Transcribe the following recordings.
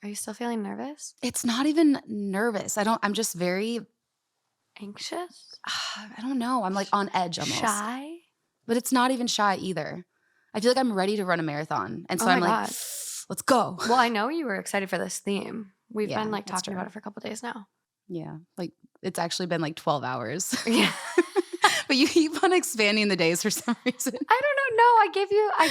Are you still feeling nervous? It's not even nervous. I'm just very, Anxious? I don't know. I'm like on edge almost. Shy? But it's not even shy either. I feel like I'm ready to run a marathon. And so Oh I'm my like, God. let's go. Well, I know you were excited for this theme. We've Yeah, been like that's talking true. about it for a couple days now. Yeah. Like it's actually been like 12 hours. Yeah. But you keep on expanding the days for some reason. I don't know. No, I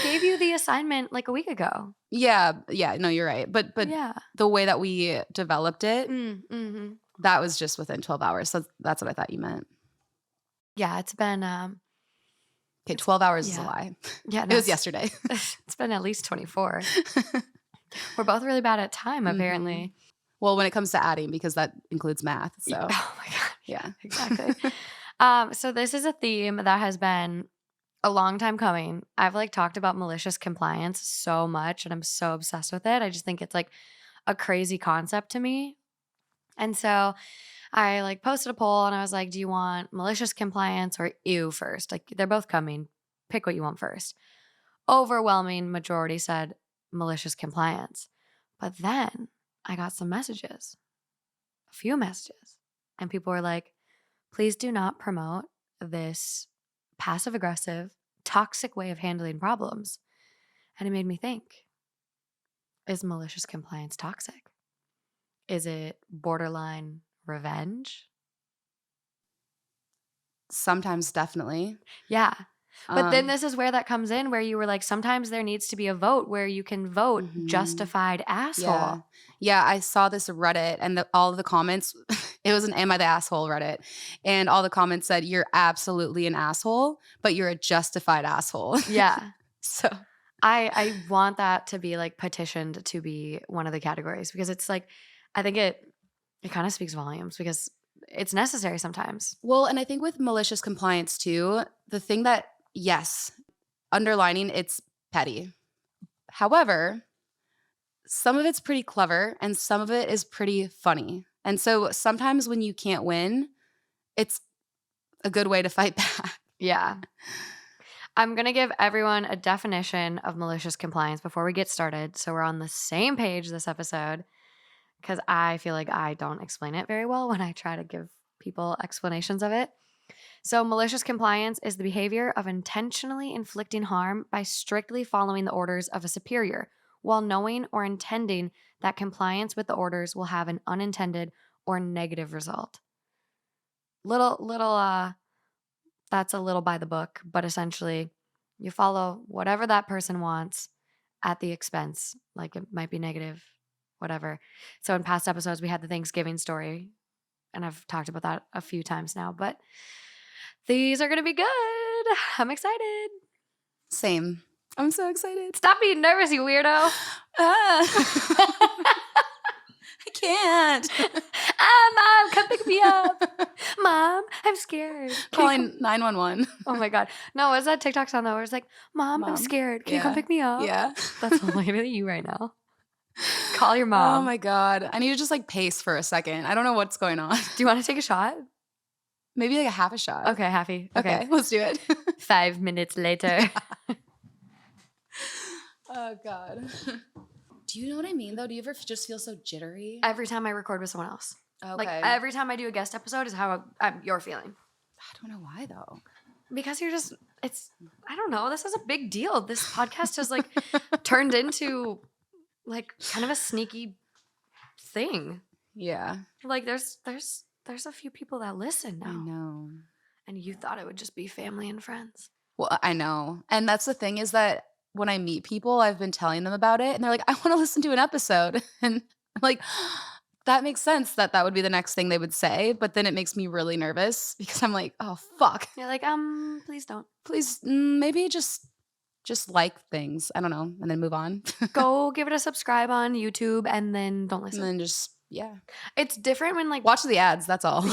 gave you the assignment like a week ago. Yeah. No, you're right. But Yeah. the way that we developed it, Mm-hmm. that was just within 12 hours. So that's what I thought you meant. Yeah, it's been Okay, 12 hours is a yeah. lie. Yeah, It no, was yesterday. it's been at least 24. We're both really bad at time, apparently. Well, when it comes to adding, because that includes math. So Oh my God. yeah. Exactly. So this is a theme that has been a long time coming. I've like talked about malicious compliance so much and I'm so obsessed with it. I just think it's like a crazy concept to me. And so I like posted a poll and I was like, do you want malicious compliance or ew first? Like they're both coming. Pick what you want first. Overwhelming majority said malicious compliance. But then I got some messages, a few messages, and people were like, please do not promote this passive aggressive, toxic way of handling problems. And it made me think, is malicious compliance toxic? Is it borderline revenge? Sometimes, definitely. Yeah. But then this is where that comes in, where you were like, sometimes there needs to be a vote where you can vote justified asshole. Yeah, I saw this Reddit and all of the comments, it was an Am I the Asshole Reddit. And all the comments said, you're absolutely an asshole, but you're a justified asshole. Yeah. So I want that to be like petitioned to be one of the categories because it's like, I think it kind of speaks volumes because it's necessary sometimes. Well, and I think with malicious compliance too, the thing that, yes, underlining it's petty. However, some of it's pretty clever and some of it is pretty funny. And so sometimes when you can't win, it's a good way to fight back. Yeah. I'm going to give everyone a definition of malicious compliance before we get started. So we're on the same page this episode because I feel like I don't explain it very well when I try to give people explanations of it. So malicious compliance is the behavior of intentionally inflicting harm by strictly following the orders of a superior while knowing or intending that compliance with the orders will have an unintended or negative result. That's a little by the book, but essentially you follow whatever that person wants at the expense. Like it might be negative, whatever. So in past episodes, we had the Thanksgiving story, and I've talked about that a few times now, but these are going to be good. I'm excited. Same. I'm so excited. Stop being nervous, you weirdo. I can't. Mom, come pick me up. Mom, I'm scared. Calling 911. Oh my God. No, what's that TikTok song though where it's like, Mom, I'm scared. Can you come pick me up? Yeah. That's literally you right now. Call your mom. Oh my God. I need to just like pace for a second. I don't know what's going on. Do you want to take a shot? Maybe like a half a shot. Okay, happy. Okay, let's do it. 5 minutes later. Oh God. Do you know what I mean though? Do you ever just feel so jittery? Every time I record with someone else. Okay. Like every time I do a guest episode is how you're feeling. I don't know why though. Because I don't know. This is a big deal. This podcast has like turned into like kind of a sneaky thing. Yeah. Like there's a few people that listen now. I know. And you thought it would just be family and friends. Well, I know. And that's the thing is that when I meet people, I've been telling them about it and they're like, I want to listen to an episode. And I'm like, that makes sense that would be the next thing they would say. But then it makes me really nervous because I'm like, oh, fuck. You're like, please don't. Please, maybe just like things. I don't know. And then move on. Go give it a subscribe on YouTube and then don't listen. And then just, yeah. It's different when like. Watch the ads. That's all.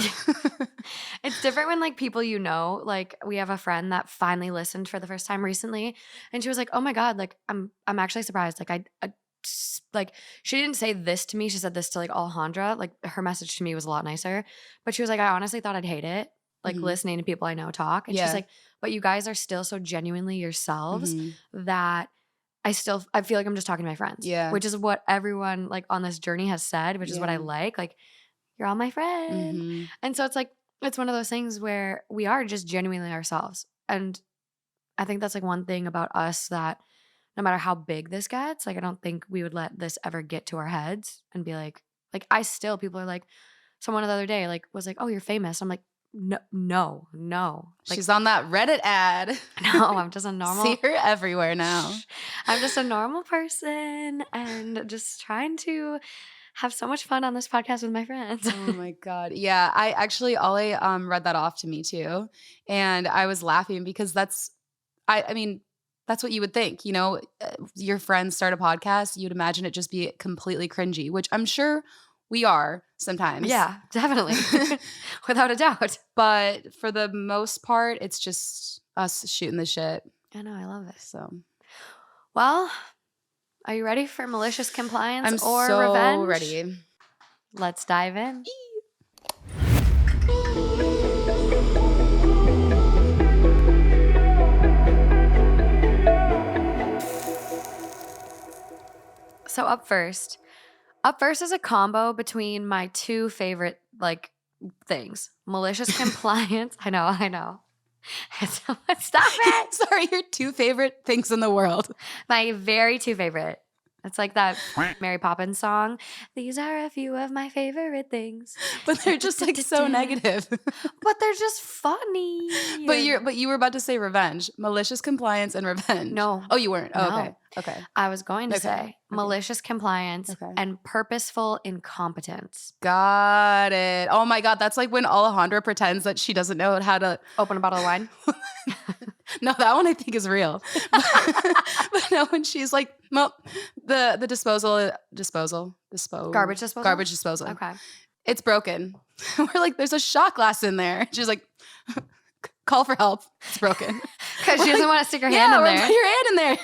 It's different when like people you know, like we have a friend that finally listened for the first time recently. And she was like, oh my God, like I'm actually surprised. Like I like she didn't say this to me. She said this to like Alejandra. Like her message to me was a lot nicer. But she was like, I honestly thought I'd hate it. Like listening to people I know talk. And she's like, but you guys are still so genuinely yourselves that I feel like I'm just talking to my friends, Yeah. which is what everyone like on this journey has said, which is what I Yeah. like, you're all my friend. Mhm. And so it's like, it's one of those things where we are just genuinely ourselves. And I think that's like one thing about us that no matter how big this gets, like I don't think we would let this ever get to our heads and be like I still, people are like, someone the other day like was like, "Oh, you're famous." I'm like, "No, no, no." Like, She's on that Reddit ad. no, I'm just a See normal her everywhere now. I'm just a normal person and just trying to have so much fun on this podcast with my friends. Oh my god. Yeah, I actually Ollie read that off to me too, and I was laughing because I mean, that's what you would think, you know, your friends start a podcast, you'd imagine it just be completely cringy, which I'm sure we are sometimes. Yeah, definitely. Without a doubt. But for the most part, it's just us shooting the shit. I know, I love it. So, Well, are you ready for malicious compliance I'm or so revenge? ready. Let's dive in. So up first is a combo between my two favorite like things. Malicious compliance. I know. Stop it. Sorry, your two favorite things in the world. My very two favorite. It's like that Mary Poppins song. These are a few of my favorite things. But they're just like so negative. But they're just funny. But you were about to say revenge. Malicious compliance and revenge. No. Oh, you weren't. Oh, No. okay. Okay. I was going to Okay. say malicious compliance Okay. and purposeful incompetence. Got it. Oh my God. That's like when Alejandra pretends that she doesn't know how to Open a bottle of wine. No, that one I think is real. But no, when she's like, well, the Garbage disposal? Garbage disposal. Okay. It's broken. We're like, there's a shot glass in there. She's like, call for help. It's broken. Because she doesn't want to stick her hand in or there. put your hand in there.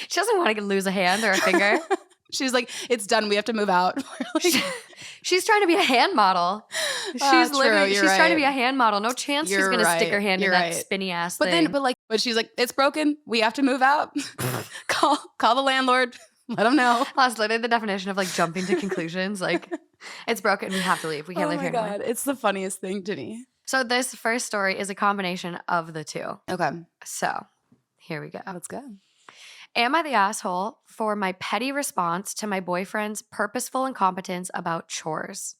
She doesn't want to lose a hand or a finger. She's like, it's done. We have to move out. She's trying to be a hand model. She's trying to be a hand model. No chance she's going to stick her hand in that spinny ass thing. But she's like, it's broken. We have to move out. Call the landlord. Let him know. That's literally the definition of like jumping to conclusions. Like, it's broken. We have to leave. We can't live here anymore. Oh my God. It's the funniest thing to me. So this first story is a combination of the two. Okay. So here we go. Let's go. Am I the asshole for my petty response to my boyfriend's purposeful incompetence about chores?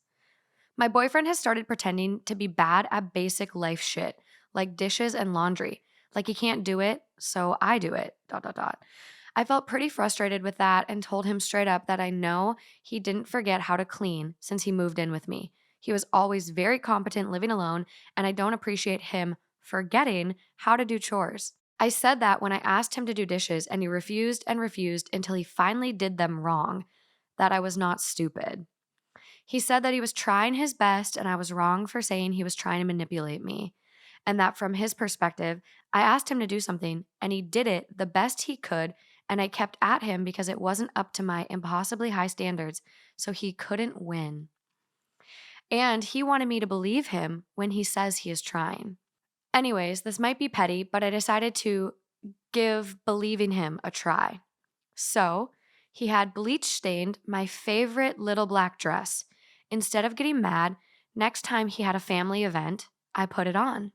My boyfriend has started pretending to be bad at basic life shit, like dishes and laundry. Like he can't do it, so I do it, ... I felt pretty frustrated with that and told him straight up that I know he didn't forget how to clean since he moved in with me. He was always very competent living alone, and I don't appreciate him forgetting how to do chores. I said that when I asked him to do dishes, and he refused and refused until he finally did them wrong, that I was not stupid. He said that he was trying his best, and I was wrong for saying he was trying to manipulate me, and that from his perspective, I asked him to do something, and he did it the best he could, and I kept at him because it wasn't up to my impossibly high standards, so he couldn't win. And he wanted me to believe him when he says he is trying. Anyways, this might be petty, but I decided to give believing him a try. So he had bleach stained my favorite little black dress. Instead of getting mad, next time he had a family event, I put it on.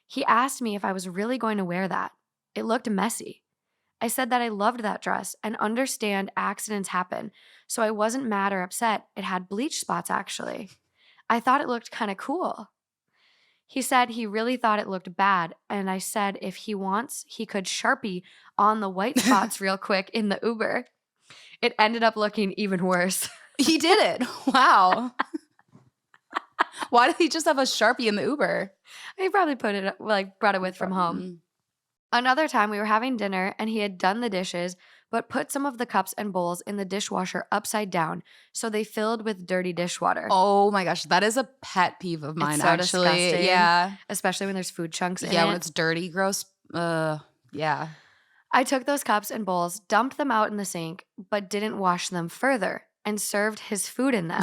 He asked me if I was really going to wear that. It looked messy. I said that I loved that dress and understand accidents happen, so I wasn't mad or upset. It had bleach spots, actually. I thought it looked kind of cool. He said he really thought it looked bad, and I said if he wants, he could Sharpie on the white spots real quick in the Uber. It ended up looking even worse. He did it. Wow. Why did he just have a Sharpie in the Uber? He probably brought it with from home. Another time we were having dinner and he had done the dishes, but put some of the cups and bowls in the dishwasher upside down, so they filled with dirty dishwater. Oh my gosh, that is a pet peeve of mine, It's so actually. disgusting. Yeah. Especially when there's food chunks in it. Yeah, when it's dirty, gross. Yeah. I took those cups and bowls, dumped them out in the sink, but didn't wash them further and served his food in them.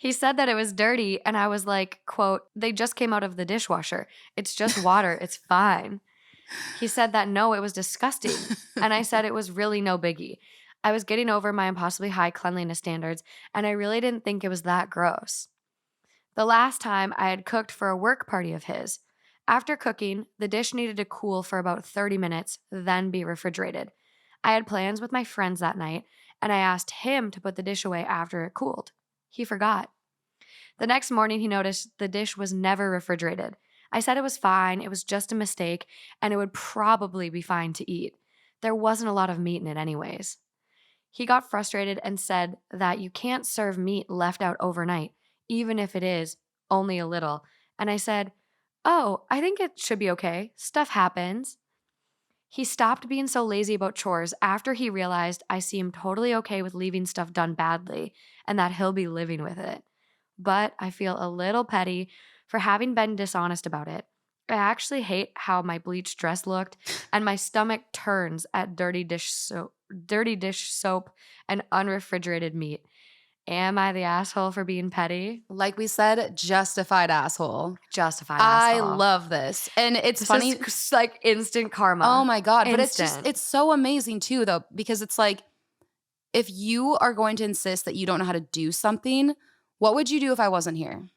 He said that it was dirty, and I was like, quote, they just came out of the dishwasher. It's just water. It's fine. He said that no, it was disgusting. And I said it was really no biggie. I was getting over my impossibly high cleanliness standards, and I really didn't think it was that gross. The last time I had cooked for a work party of his. After cooking, the dish needed to cool for about 30 minutes, then be refrigerated. I had plans with my friends that night, and I asked him to put the dish away after it cooled. He forgot. The next morning, he noticed the dish was never refrigerated. I said it was fine, it was just a mistake, and it would probably be fine to eat. There wasn't a lot of meat in it, anyways. He got frustrated and said that you can't serve meat left out overnight, even if it is only a little. And I said, "Oh, I think it should be okay. Stuff happens." He stopped being so lazy about chores after he realized I seemed totally okay with leaving stuff done badly and that he'll be living with it. But I feel a little petty for having been dishonest about it. I actually hate how my bleached dress looked, and my stomach turns at dirty dish soap and unrefrigerated meat. Am I the asshole for being petty? Like we said, justified asshole. Justified I asshole. love this. And it's This funny. is like instant karma. Oh my God. But Instant. it's so amazing too, though, because it's like, if you are going to insist that you don't know how to do something, what would you do if I wasn't here?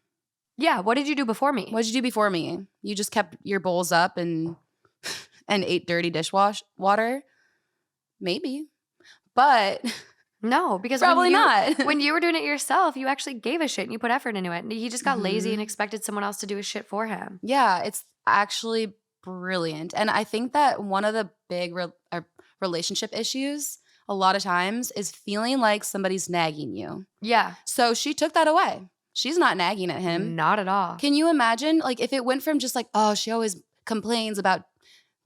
Yeah, what did you do before me? What did you do before me? You just kept your bowls up and ate dirty dishwash water? Maybe. But No, because probably not. when you were doing it yourself, you actually gave a shit and you put effort into it. And he just got lazy and Mhm. expected someone else to do his shit for him. Yeah, it's actually brilliant. And I think that one of the big relationship issues a lot of times is feeling like somebody's nagging you. Yeah, So she took that away. She's not nagging at him. not at all. Can you imagine, like, if it went from just like, oh, she always complains about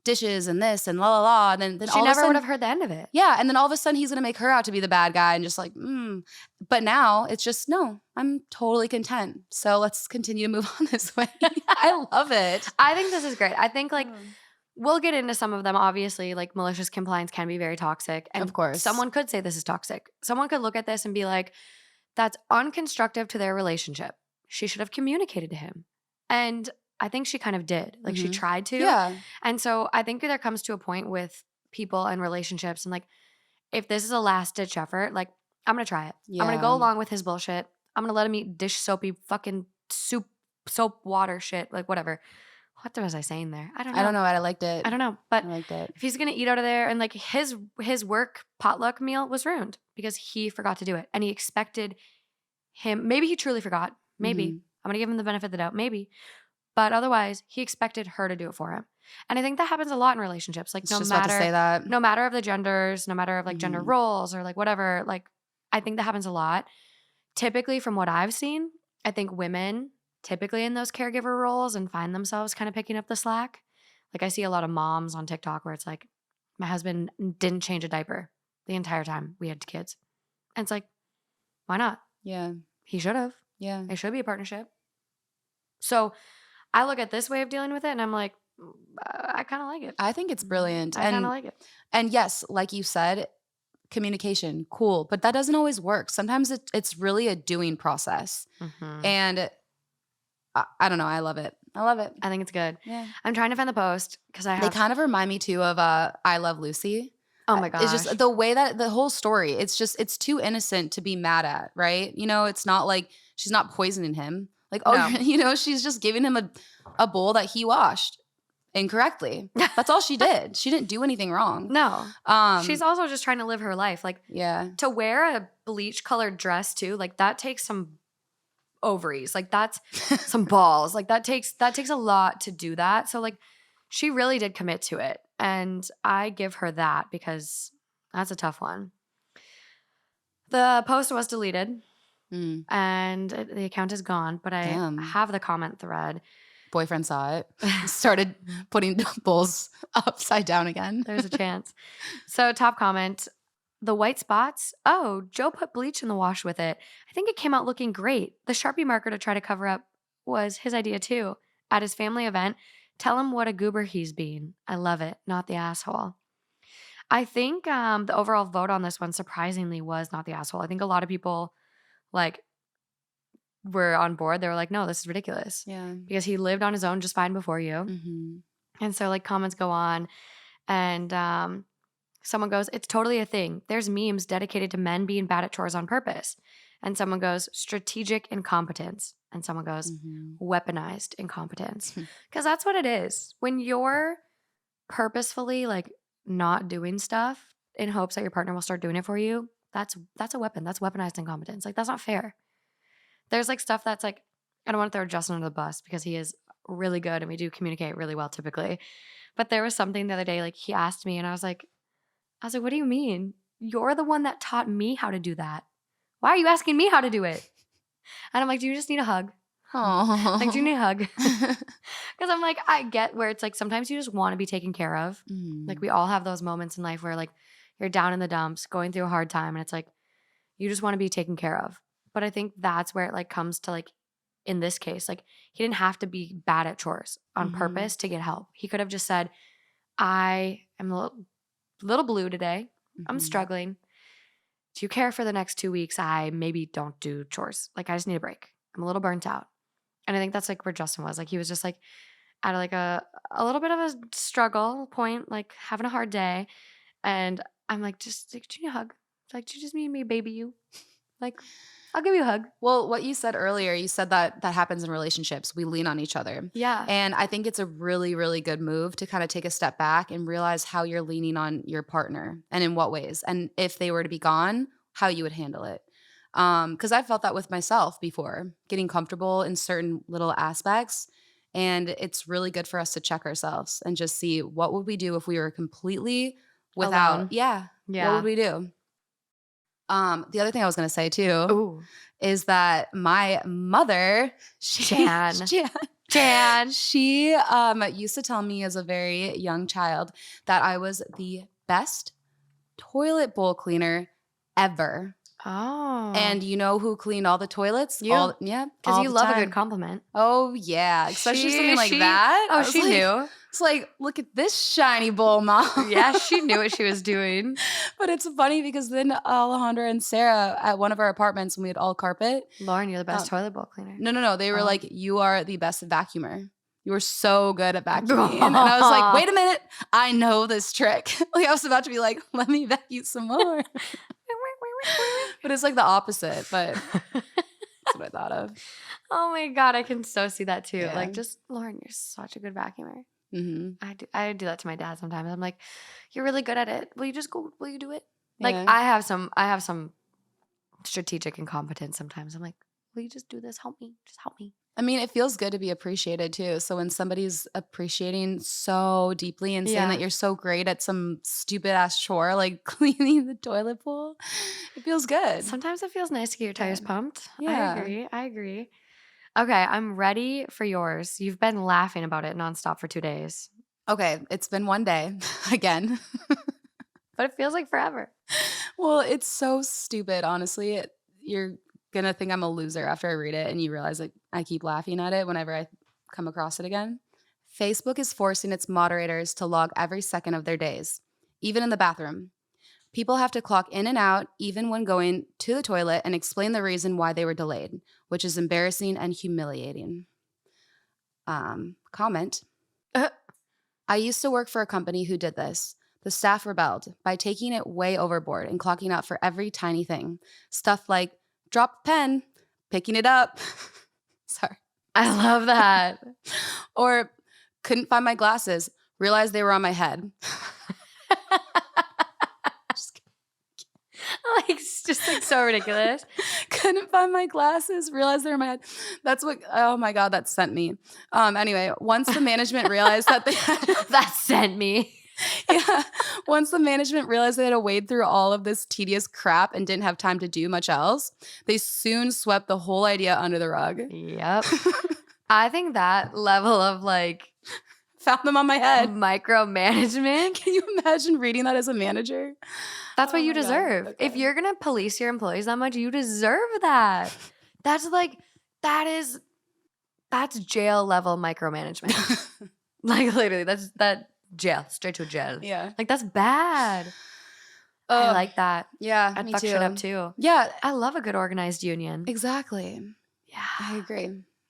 dishes and this and la la la, and then She all of a never would sudden, have heard the end of it. yeah, and then all of a sudden he's gonna make her out to be the bad guy and just like, But now it's just no, I'm totally content. So let's continue to move on this way. I love it. I think this is great. I think like we'll get into some of them. Obviously, like malicious compliance can be very toxic. And Of course. someone could say this is toxic. Someone could look at this and be like, that's unconstructive to their relationship. She should have communicated to him. And I think she kind of did. Like she Mhm. tried to. Yeah. And so I think there comes to a point with people and relationships and like if this is a last ditch effort, like I'm gonna try it. I'm gonna go Yeah. along with his bullshit. I'm gonna let him eat dish soapy fucking soap water shit, like whatever. What was I saying there? I don't know. I don't know. I liked it. I don't know. I But liked it. if he's gonna eat out of there and like his work potluck meal was ruined because he forgot to do it. And he expected him, maybe he truly forgot. Maybe. Mhm. I'm gonna give him the benefit of the doubt. Maybe. But otherwise, he expected her to do it for him. And I think that happens a lot in relationships. Like Just about to say that. no matter of the genders, no matter of like gender Mhm. roles or like whatever, like I think that happens a lot. Typically from what I've seen, I think women typically in those caregiver roles and find themselves kind of picking up the slack. Like I see a lot of moms on TikTok where it's like, my husband didn't change a diaper the entire time we had kids. And it's like, why not? Yeah. He should have. Yeah. It should be a partnership. So I look at this way of dealing with it and I'm like, I kind of like it. I think it's brilliant. I kind of like it. And yes, like you said, communication, cool, but that doesn't always work. Sometimes it's really a doing process. Mhm. And I don't know. I love it. I love it. I think it's good. Yeah. I'm trying to find the post because I They have. kind of remind me too of I Love Lucy. Oh my gosh. It's just the way that the whole story, it's too innocent to be mad at, right? You know, it's not like she's not poisoning him. Like, oh, No. you know, she's just giving him a bowl that he washed incorrectly. That's all she did. She didn't do anything wrong. No. She's Um, also just trying to live her life. Like yeah. to wear a bleach colored dress too, like that takes some ovaries. Like that's some balls. Like that takes a lot to do that. So like she really did commit to it. And I give her that because that's a tough one. The post was deleted Mm, and the account is gone, but I Damn. have the comment thread. boyfriend saw it. Started putting bowls upside down again. There's a chance. So, top comment, the white spots. Oh, Joe put bleach in the wash with it. I think it came out looking great. The Sharpie marker to try to cover up was his idea too. At his family event, tell him what a goober he's being. I love it, not the asshole. I think the overall vote on this one surprisingly was not the asshole. I think a lot of people like were on board. They were like, no, this is ridiculous Yeah. because he lived on his own just fine before you. Hmm. And so like comments go on and someone goes, it's totally a thing. There's memes dedicated to men being bad at chores on purpose. And someone goes, strategic incompetence. And someone goes, Mhm. weaponized incompetence. Because that's what it is. When you're purposefully like not doing stuff in hopes that your partner will start doing it for you, that's a weapon. That's weaponized incompetence. Like that's not fair. There's like stuff that's like, I don't want to throw Justin under the bus because he is really good and we do communicate really well typically. But there was something the other day, like he asked me and I was like, what do you mean? You're the one that taught me how to do that. Why are you asking me how to do it? And I'm like, do you just need a hug? Like, do you Aw. need a hug? Because I'm like, I get where it's like sometimes you just want to be taken care of. Like, Mhm. we all have those moments in life where like you're down in the dumps, going through a hard time, and it's like you just want to be taken care of. But I think that's where it like comes to like in this case, like he didn't have to be bad at chores on Mhm. purpose to get help. He could have just said, I am a little blue today. I'm Mhm. struggling. Do you care for the next 2 weeks? I maybe don't do chores. Like, I just need a break. I'm a little burnt out. And I think that's like where Justin was. Like, he was just like at like a little bit of a struggle point, like having a hard day. And I'm like, just like, do you need a hug? It's like, do you just need me, to baby you? Like, I'll give you a hug. Well, what you said earlier, you said that that happens in relationships. We lean on each other. Yeah. And I think it's a really, really good move to kind of take a step back and realize how you're leaning on your partner and in what ways. And if they were to be gone, how you would handle it. Because I felt that with myself before, getting comfortable in certain little aspects. And it's really good for us to check ourselves and just see what would we do if we were completely without, Alone. yeah, what would Yeah. we do? The other thing I was gonna say too Ooh. is that my mother, Jan. she Jan. she used to tell me as a very young child that I was the best toilet bowl cleaner ever. Oh. And you know who cleaned all the toilets? You. Yeah, Because all you the love a good time. compliment. Oh yeah, especially something like that. Oh, I was she like, knew. it's like, look at this shiny bowl, mom. Yeah, she knew what she was doing. But it's funny because then Alejandra and Sarah at one of our apartments when we had all carpet. Lauren, you're the best Um, toilet bowl cleaner. no. They were Oh. like, you are the best vacuumer. You were so good at vacuuming. And I was like, wait a minute. I know this trick. Like I was about to be like, let me vacuum some more. But it's like the opposite. But that's what I thought of. Oh my God, I can so see that too. Yeah. Like, just Lauren, you're such a good vacuumer. Mm-hmm. I do that to my dad sometimes. I'm like, you're really good at it. Will you just go? Will you do it? Like, Yeah. I have some strategic incompetence sometimes. I'm like, will you just do this? Help me. Just help me. I mean, it feels good to be appreciated too. So when somebody's appreciating so deeply and saying that Yeah. you're so great at some stupid ass chore like cleaning the toilet bowl, it feels good. Sometimes it feels nice to get your tires Yeah. pumped. Yeah. I agree. Okay, I'm ready for yours. You've been laughing about it nonstop for 2 days, Okay, it's been one day again. but it feels like forever. Well, it's so stupid, honestly. You're gonna think I'm a loser after I read it, and you realize that I keep laughing at it whenever I come across it again. Facebook is forcing its moderators to log every second of their days, even in the bathroom. People have to clock in and out, even when going to the toilet, and explain the reason why they were delayed, which is embarrassing and humiliating. Comment. I used to work for a company who did this. The staff rebelled by taking it way overboard and clocking out for every tiny thing. Stuff like drop the pen, picking it up. Sorry. I love that. Or couldn't find my glasses, realized they were on my head. Just Like, it's just like so ridiculous. couldn't find my glasses, realized they were in my head. That's what, oh my God, that sent me. Anyway, once the management realized that they had, That sent me. yeah, once the management realized they had to wade through all of this tedious crap and didn't have time to do much else, they soon swept the whole idea under the rug. Yep. I think that level of like Found them on my head. micromanagement, Can you imagine reading that as a manager? that's what Oh you my God. deserve. If Okay. you're going to police your employees that much, you deserve that. That's like, that's jail level micromanagement. Like, literally, that jail, straight to jail. Yeah. Like, that's bad. I like that. Yeah, I'd me fuck too. shit up too. Yeah, I love a good organized union. exactly. I Yeah. agree.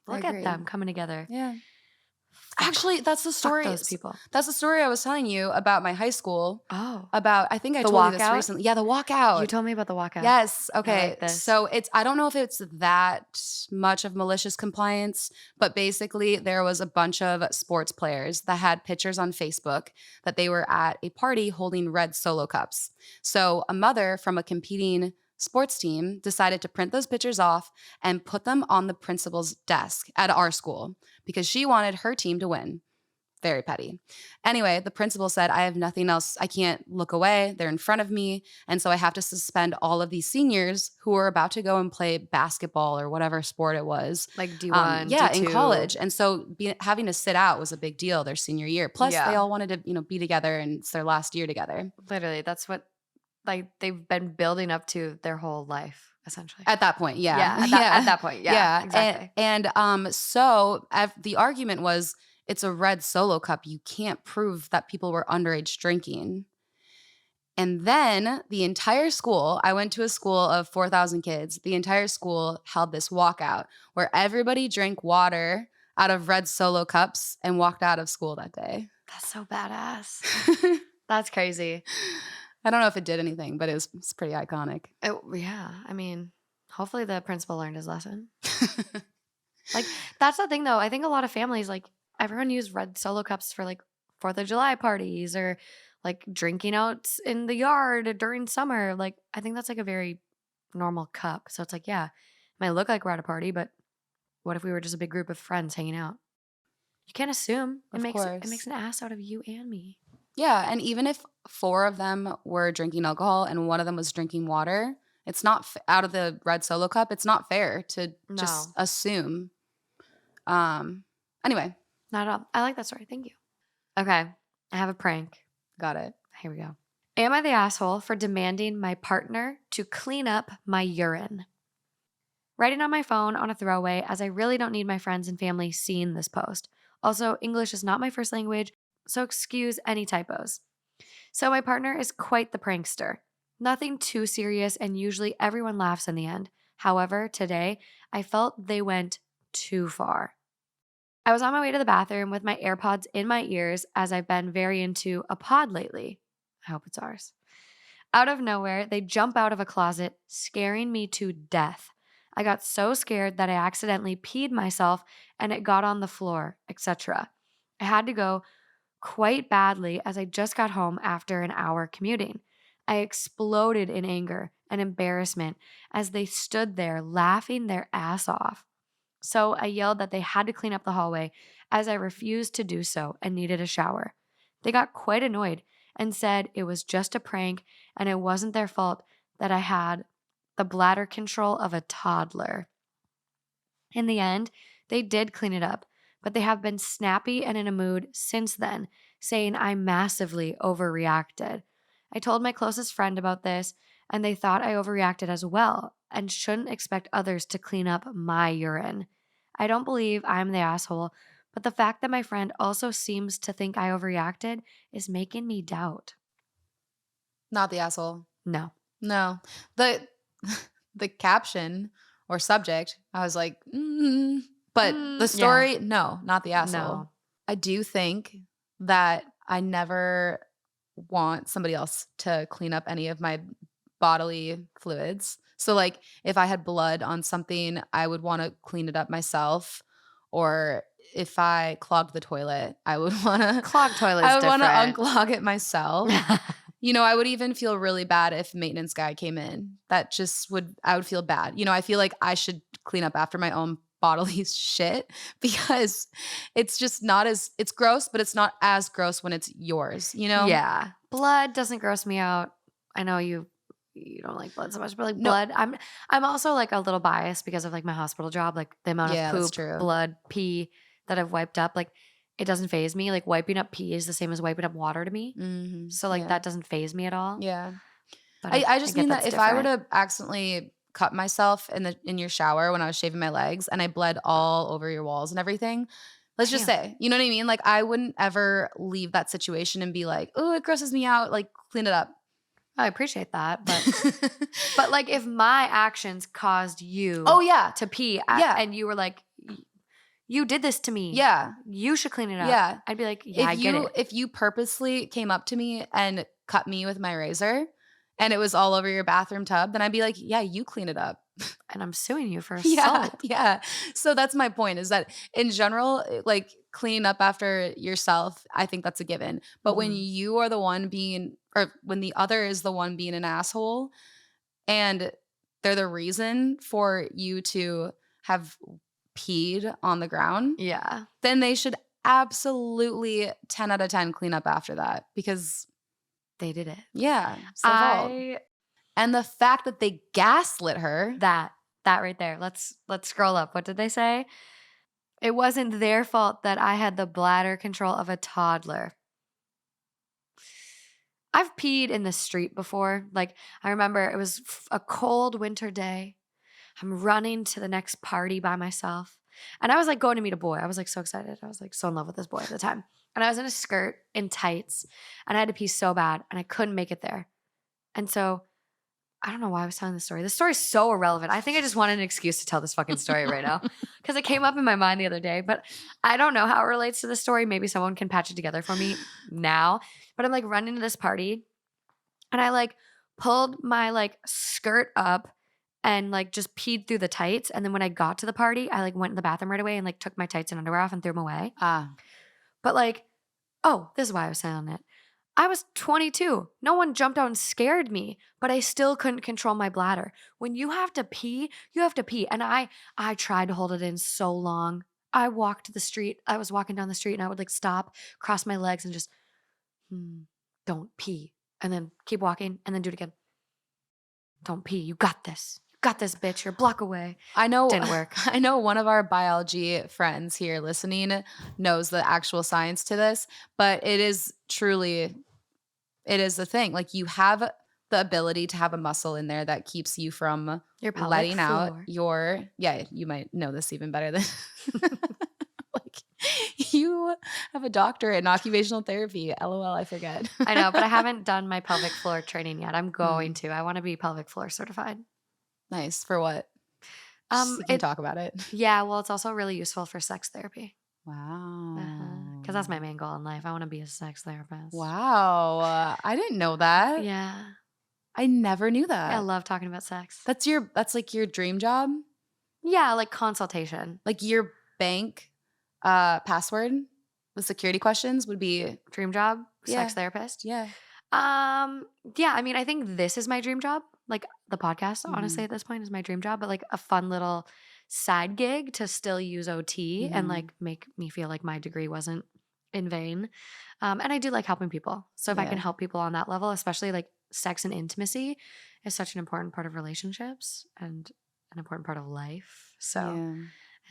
Look I at agree. them coming together. Yeah. Actually, that's the Fuck story. those people. That's the story I was telling you about my high school. Oh. About, I think I The told you this walkout? recently. Yeah, the You walkout. told me about the walkout. Yes. I Okay. like this. So I don't know if it's that much of malicious compliance, but basically there was a bunch of sports players that had pictures on Facebook that they were at a party holding red Solo cups. So a mother from a competing sports team decided to print those pictures off and put them on the principal's desk at our school because she wanted her team to win. Very petty. Anyway, the principal said, I have nothing else. I can't look away. They're in front of me. And so I have to suspend all of these seniors who are about to go and play basketball or whatever sport it was. Like D1, Yeah, in D2. college. And so having to sit out was a big deal their senior year. Plus, they all wanted to, be together and it's their last year together. Literally, that's what like they've been building up to their whole life, essentially. At that point, yeah. Yeah, at that point, yeah. Exactly. So the argument was, it's a red Solo cup. You can't prove that people were underage drinking. And then the entire school, I went to a school of 4,000 kids. The entire school held this walkout where everybody drank water out of red Solo cups and walked out of school that day. That's so badass. That's crazy. I don't know if it did anything, but it's pretty iconic. Yeah. I mean, hopefully the principal learned his lesson. Like, that's the thing, though. I think a lot of families, like, everyone used red Solo cups for, like, 4th of July parties or, like, drinking out in the yard during summer. Like, I think that's, like, a very normal cup. So it's like, yeah, it might look like we're at a party, but what if we were just a big group of friends hanging out? You can't assume. It makes an ass out of you and me. Yeah, and even if 4 of them were drinking alcohol and one of them was drinking water, it's not out of the red Solo cup. It's not fair to just assume. Anyway. Not at all. I like that story. Thank you. Okay. I have a prank. Got it. Here we go. Am I the asshole for demanding my partner to clean up my urine? Writing on my phone on a throwaway as I really don't need my friends and family seeing this post. Also, English is not my first language, so excuse any typos. So my partner is quite the prankster. Nothing too serious, and usually everyone laughs in the end. However, today, I felt they went too far. I was on my way to the bathroom with my AirPods in my ears as I've been very into a pod lately. I hope it's ours. Out of nowhere, they jump out of a closet, scaring me to death. I got so scared that I accidentally peed myself and it got on the floor, etc. I had to go quite badly as I just got home after an hour commuting. I exploded in anger and embarrassment as they stood there laughing their ass off. So I yelled that they had to clean up the hallway as I refused to do so and needed a shower. They got quite annoyed and said it was just a prank and it wasn't their fault that I had the bladder control of a toddler. In the end, they did clean it up, but they have been snappy and in a mood since then, saying I massively overreacted. I told my closest friend about this, and they thought I overreacted as well and shouldn't expect others to clean up my urine. I don't believe I'm the asshole, but the fact that my friend also seems to think I overreacted is making me doubt. Not the asshole. No. The caption or subject, I was like, but the story, no, not the asshole. No. I do think that I never want somebody else to clean up any of my bodily fluids. So like if I had blood on something, I would want to clean it up myself. Or if I clogged the toilet, I would want to Clogged toilet is I would want to different. unclog it myself. I would even feel really bad if maintenance guy came in. I would feel bad. I feel like I should clean up after my own bodily shit because it's just it's gross, but it's not as gross when it's yours, Yeah. Blood doesn't gross me out. I know you don't like blood so much, but like blood, I'm also like a little biased because of like my hospital job, like the amount of poop, blood, pee that I've wiped up, like it doesn't faze me. Like wiping up pee is the same as wiping up water to me. Mm-hmm. So like that doesn't faze me at all. Yeah. But I just mean that if different. I were to accidentally cut myself in your shower when I was shaving my legs and I bled all over your walls and everything, let's just say, you know what I mean? Like I wouldn't ever leave that situation and be like, oh, it grosses me out. Like clean it up. I appreciate that, but but like if my actions caused you to pee and you were like You did this to me. Yeah. You should clean it up. Yeah. I'd be like, yeah, I get it. If you purposely came up to me and cut me with my razor and it was all over your bathroom tub, then I'd be like, yeah, you clean it up. And I'm suing you for Yeah, assault. yeah. So that's my point is that in general, like cleaning up after yourself, I think that's a given. But when Mhm. you are the one being, or when the other is the one being an asshole and they're the reason for you to have peed on the ground, Yeah. then they should absolutely 10 out of 10 clean up after that because, They did it. yeah, it's their fault. I And the fact that they gaslit her. that that right there. Let's scroll up. What did they say? It wasn't their fault that I had the bladder control of a toddler. I've peed in the street before. Like, I remember it was a cold winter day. I'm running to the next party by myself. And I was like going to meet a boy. I was like so excited. I was like so in love with this boy at the time. And I was in a skirt in tights and I had to pee so bad and I couldn't make it there. And so I don't know why I was telling this story. This story's so irrelevant. I think I just wanted an excuse to tell this fucking story right now because it came up in my mind the other day. But I don't know how it relates to the story. Maybe someone can patch it together for me now. But I'm like running to this party and I like pulled my like skirt up and like just peed through the tights. And then when I got to the party, I like went in the bathroom right away and like took my tights and underwear off and threw them away. Ah, But like, oh, this is why I was saying it. I was 22. No one jumped out and scared me, but I still couldn't control my bladder. When you have to pee, you have to pee. And I tried to hold it in so long. I walked the street. I was walking down the street and I would like stop, cross my legs and just, don't pee. And then keep walking and then do it again. Don't pee. You got this. You got this, bitch. You're a block away. I know. Didn't work. I know one of our biology friends here listening knows the actual science to this, but it is truly, it is the thing. Like you have the ability to have a muscle in there that keeps you from Your pelvic letting out floor. your, yeah, you might know this even better than like you have a doctorate in occupational therapy. LOL, I forget. I know, but I haven't done my pelvic floor training yet. I'm going Mm, to. I want to be pelvic floor certified. nice. For what? Just so you can It talk about it. yeah, well, it's also really useful for sex therapy. Wow. Because that's my main goal in life. I want to be a sex therapist. Wow. I didn't know that. Yeah. I never knew Yeah, I that. love talking about sex. That's like your dream job? Yeah, like consultation. Like your bank password, the security questions would be Dream job, yeah. sex therapist. Yeah. Yeah, I mean, I think this is my dream job. Like the podcast, honestly, Mhm. at this point is my dream job, but like a fun little side gig to still use OT and Mhm. like make me feel like my degree wasn't in vain. And I do like helping people. So if I can Yeah. help people on that level, especially like sex and intimacy is such an important part of relationships and an important part of life. So Yeah.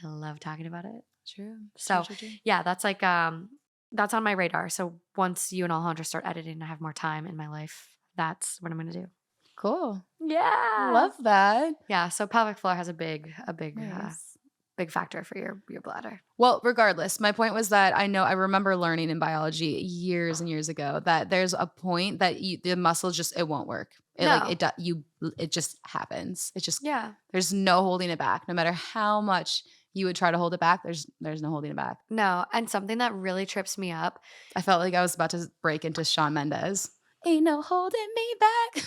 I love talking about it. True. So True. yeah, that's on my radar. So once you and Alejandra start editing, I have more time in my life. That's what I'm gonna do. Cool. Yeah. Love that. Yeah. So pelvic floor has a Nice. big factor for your bladder. Well, regardless, my point was that I remember learning in biology years and years ago that there's a point that the muscle just it won't work. It like No. it just happens. It just Yeah. there's no holding it back. No matter how much you would try to hold it back, there's no holding it back. No. And something that really trips me up. I felt like I was about to break into Shawn Mendes. Ain't no holding me back.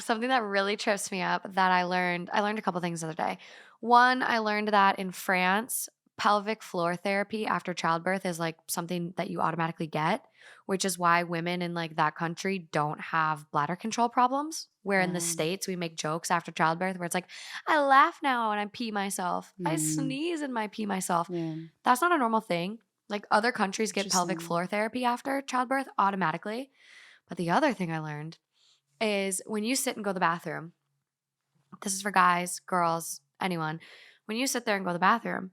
Something that really trips me up that I learned a couple things the other day. One, I learned that in France, pelvic floor therapy after childbirth is like something that you automatically get, which is why women in like that country don't have bladder control problems. Where in the States, we make jokes after childbirth where it's like, I laugh now and I pee myself. I Mm, sneeze and I pee myself. yeah. That's not a normal thing. Like other countries get pelvic Interesting. floor therapy after childbirth automatically. But the other thing I learned is when you sit and go to the bathroom, this is for guys, girls, anyone. When you sit there and go to the bathroom,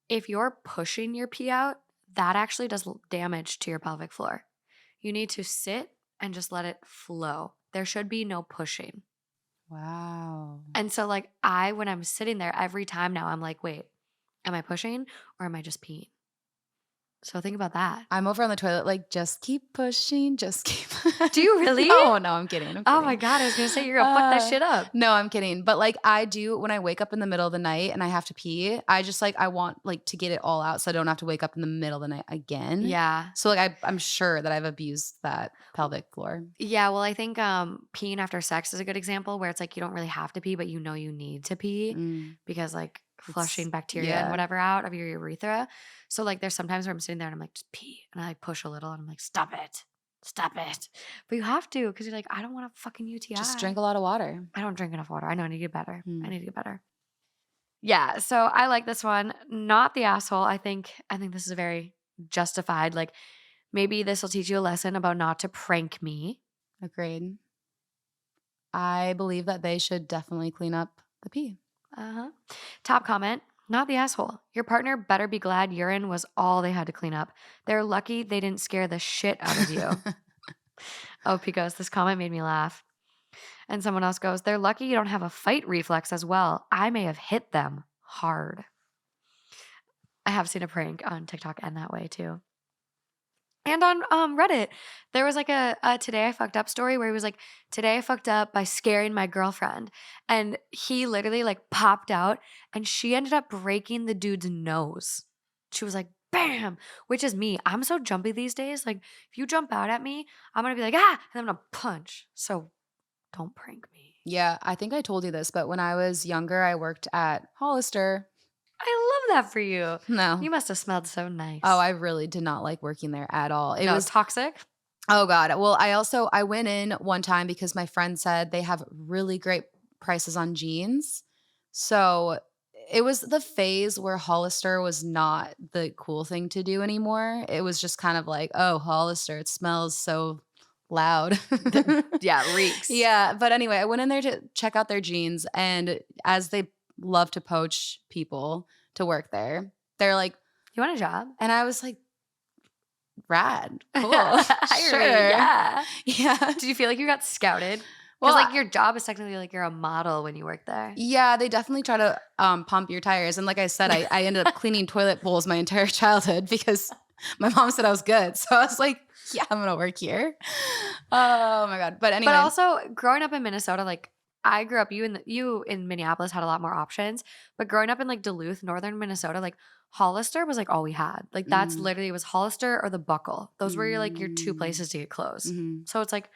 if you're pushing your pee out, that actually does damage to your pelvic floor. You need to sit and just let it flow. There should be no pushing. Wow. And so, like, when I'm sitting there every time now, I'm like, wait, am I pushing or am I just peeing? So think about that. I'm over on the toilet like, "Just keep pushing, just keep" Do you really? No, I'm kidding, I'm Oh my kidding. god, I was gonna say you're gonna fuck that shit up. No, I'm kidding, but, like, I do when I wake up in the middle of the night and I have to pee, I just, like I want, like, to get it all out so I don't have to wake up in the middle of the night again. Yeah. So, like, I'm sure that I've abused that pelvic floor. Yeah, well, I think, peeing after sex is a good example where it's like you don't really have to pee, but you know you need to pee Mm, because, like, it's flushing bacteria and yeah. whatever out of your urethra. So, like, there's sometimes where I'm sitting there and I'm like, "Just pee," and I, like, push a little and I'm like, "Stop it. Stop it." But you have to because 'cause you're like, "I don't want a fucking Just UTI." drink a lot of water. I don't drink enough water. I know I need to get better. I Mm, need to get better. Yeah, so I like this one. Not the asshole. I think this is a very justified, like, maybe this will teach you a lesson about not to prank me. agreed. I believe that they should definitely clean up the pee. Uh-huh. Top comment, not the asshole. Your partner better be glad urine was all they had to clean up. They're lucky they didn't scare the shit out of you. Oh, P goes, this comment made me laugh. And someone else goes, they're lucky you don't have a fight reflex as well. I may have hit them hard. I have seen a prank on TikTok end that way too. And on Reddit, there was like a Today I Fucked Up story where he was like, Today I fucked up by scaring my girlfriend. And he literally like popped out and she ended up breaking the dude's nose. She was like, bam, which is me. I'm so jumpy these days. Like, if you jump out at me, I'm going to be like, ah, and I'm going to punch. So don't prank me. Yeah, I think I told you this, but when I was younger, I worked at Hollister. I love that for you. No. You must have smelled so nice. Oh, I really did not like working there at all. It no, was toxic. oh god. Well, I went in one time because my friend said they have really great prices on jeans. So, it was the phase where Hollister was not the cool thing to do anymore. It was just kind of like, "Oh, Hollister, it smells so loud." Yeah, reeks. Yeah, but anyway, I went in there to check out their jeans, and as they love to poach people to work there, they're like You want a job? and I was like, "Rad, cool, Hire sure." me, yeah. Yeah. Did you feel like you got scouted? Well, Because like your job is technically like you're a model when you work there. yeah, they definitely try to, pump your tires, and like I said, I ended up cleaning toilet bowls my entire childhood because my mom said I was good, so I was like, "Yeah, I'm gonna work here." Oh my god, but But anyway. also growing up in Minnesota, like I grew up, you in Minneapolis had a lot more options, but growing up in like Duluth, northern Minnesota, like Hollister was like all we had. Like that's Mm, literally it was Hollister or the Buckle. Those were your two mm, places to get clothes. mhm. So it's like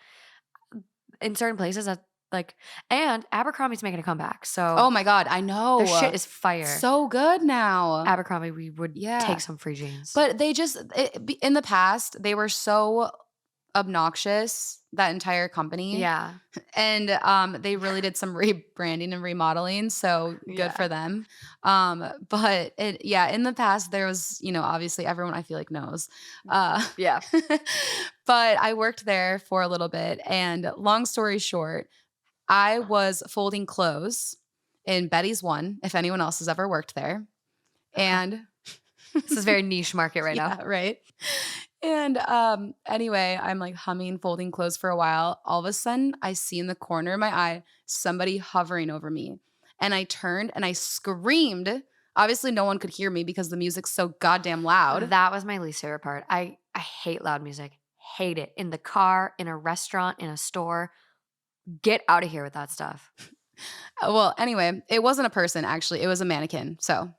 in certain places that like and Abercrombie's making a comeback. So Oh my god, I their know. shit is fire. So good now. Abercrombie, we would Yeah. take some free jeans. But they just in the past, they were so obnoxious, that entire company, Yeah. and, they really did some rebranding and remodeling, so good Yeah. for them. But yeah, in the past, there was, obviously everyone I feel like knows. Yeah. But I worked there for a little bit, and long story short, I was folding clothes in Betty's One, if anyone else has ever worked there, Okay. and This is very niche market right now. yeah, right? And, anyway, I'm, like, humming, folding clothes for a while. All of a sudden, I see in the corner of my eye somebody hovering over me, and I turned and I screamed. Obviously, no one could hear me because the music's so goddamn loud. That was my least favorite part. I hate loud music. Hate it. In the car, in a restaurant, in a store. Get out of here with that stuff. Well, anyway, it wasn't a person, actually. It was a mannequin, so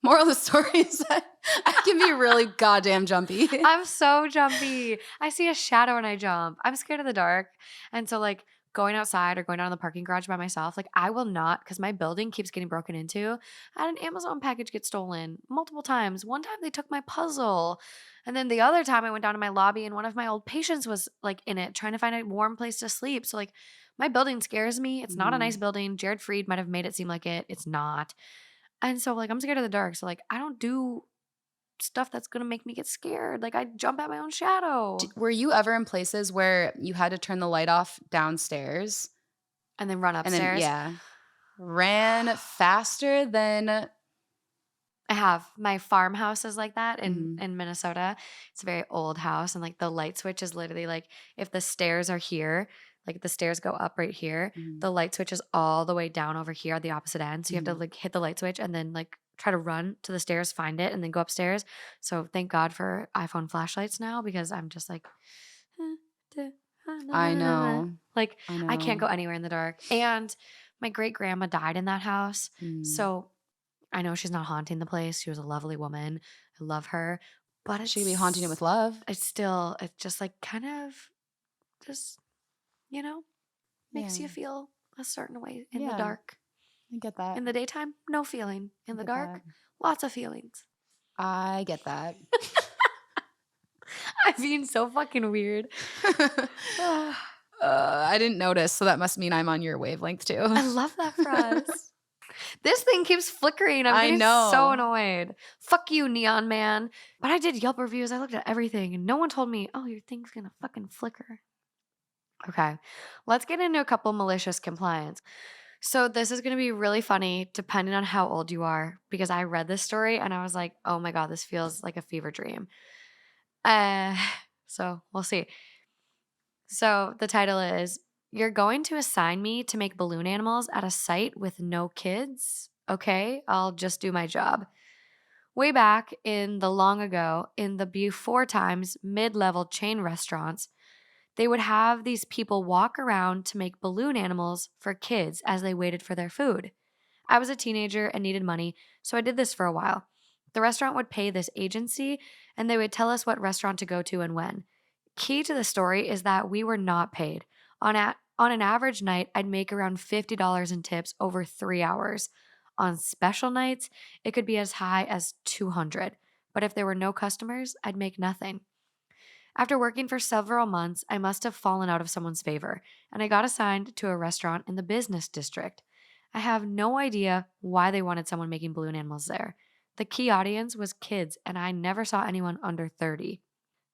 moral of the story is that I can be really goddamn jumpy. I'm so jumpy. I see a shadow and I jump. I'm scared of the dark. And so like going outside or going down in the parking garage by myself, like I will not because my building keeps getting broken into. I had an Amazon package get stolen multiple times. One time they took my puzzle. And then the other time I went down to my lobby and one of my old patients was like in it trying to find a warm place to sleep. So like my building scares me. It's not a nice Mhm. building. Jared Freed might have made it seem like it. It's not. And so like I'm scared of the dark. So like I don't do stuff that's gonna make me get scared. Like I jump at my own shadow Were you ever in places where you had to turn the light off downstairs and then run and then upstairs. yeah, ran faster than I have my farmhouse is like that mhm, in Minnesota. It's a very old house, and like the light switch is literally like if the stairs are here, like the stairs go up right here, mhm, the light switch is all the way down over here at the opposite end. So you have to mhm. like hit the light switch and then like try to run to the stairs, find it, and then go upstairs. So thank God for iPhone flashlights now because I'm just like, I know. like I I can't know. go anywhere in the dark. And my great grandma died in that house. Mm. So I know she's not haunting the place. She was a lovely woman. I love her. But She could be haunting it with love. it's just like kind of just, you know, makes Yeah. you feel a certain way in the Yeah. dark. I get that. In the daytime, no feeling. In the get dark, that. lots of feelings. I get that. I'm being so fucking weird. I didn't notice, so that must mean I'm on your wavelength too. I love that for us. This thing keeps flickering. I'm I getting know. so annoyed. Fuck you, Neon Man. But I did Yelp reviews. I looked at everything and no one told me, oh, your thing's gonna fucking flicker. Okay, let's get into a couple malicious compliance. So this is going to be really funny depending on how old you are because I read this story and I was like, "Oh my god, this feels like a fever dream." Uh so we'll see. So the title is You're going to assign me to make balloon animals at a site with no kids? Okay, I'll just do my job. Way back in the long ago, in the before times mid-level chain restaurants, they would have these people walk around to make balloon animals for kids as they waited for their food. I was a teenager and needed money, so I did this for a while. The restaurant would pay this agency, and they would tell us what restaurant to go to and when. Key to the story is that we were not paid. On an average night, I'd make around $50 in tips over 3 hours. On special nights, it could be as high as 200. But if there were no customers, I'd make nothing. After working for several months, I must have fallen out of someone's favor, and I got assigned to a restaurant in the business district. I have no idea why they wanted someone making balloon animals there. The key audience was kids, and I never saw anyone under 30.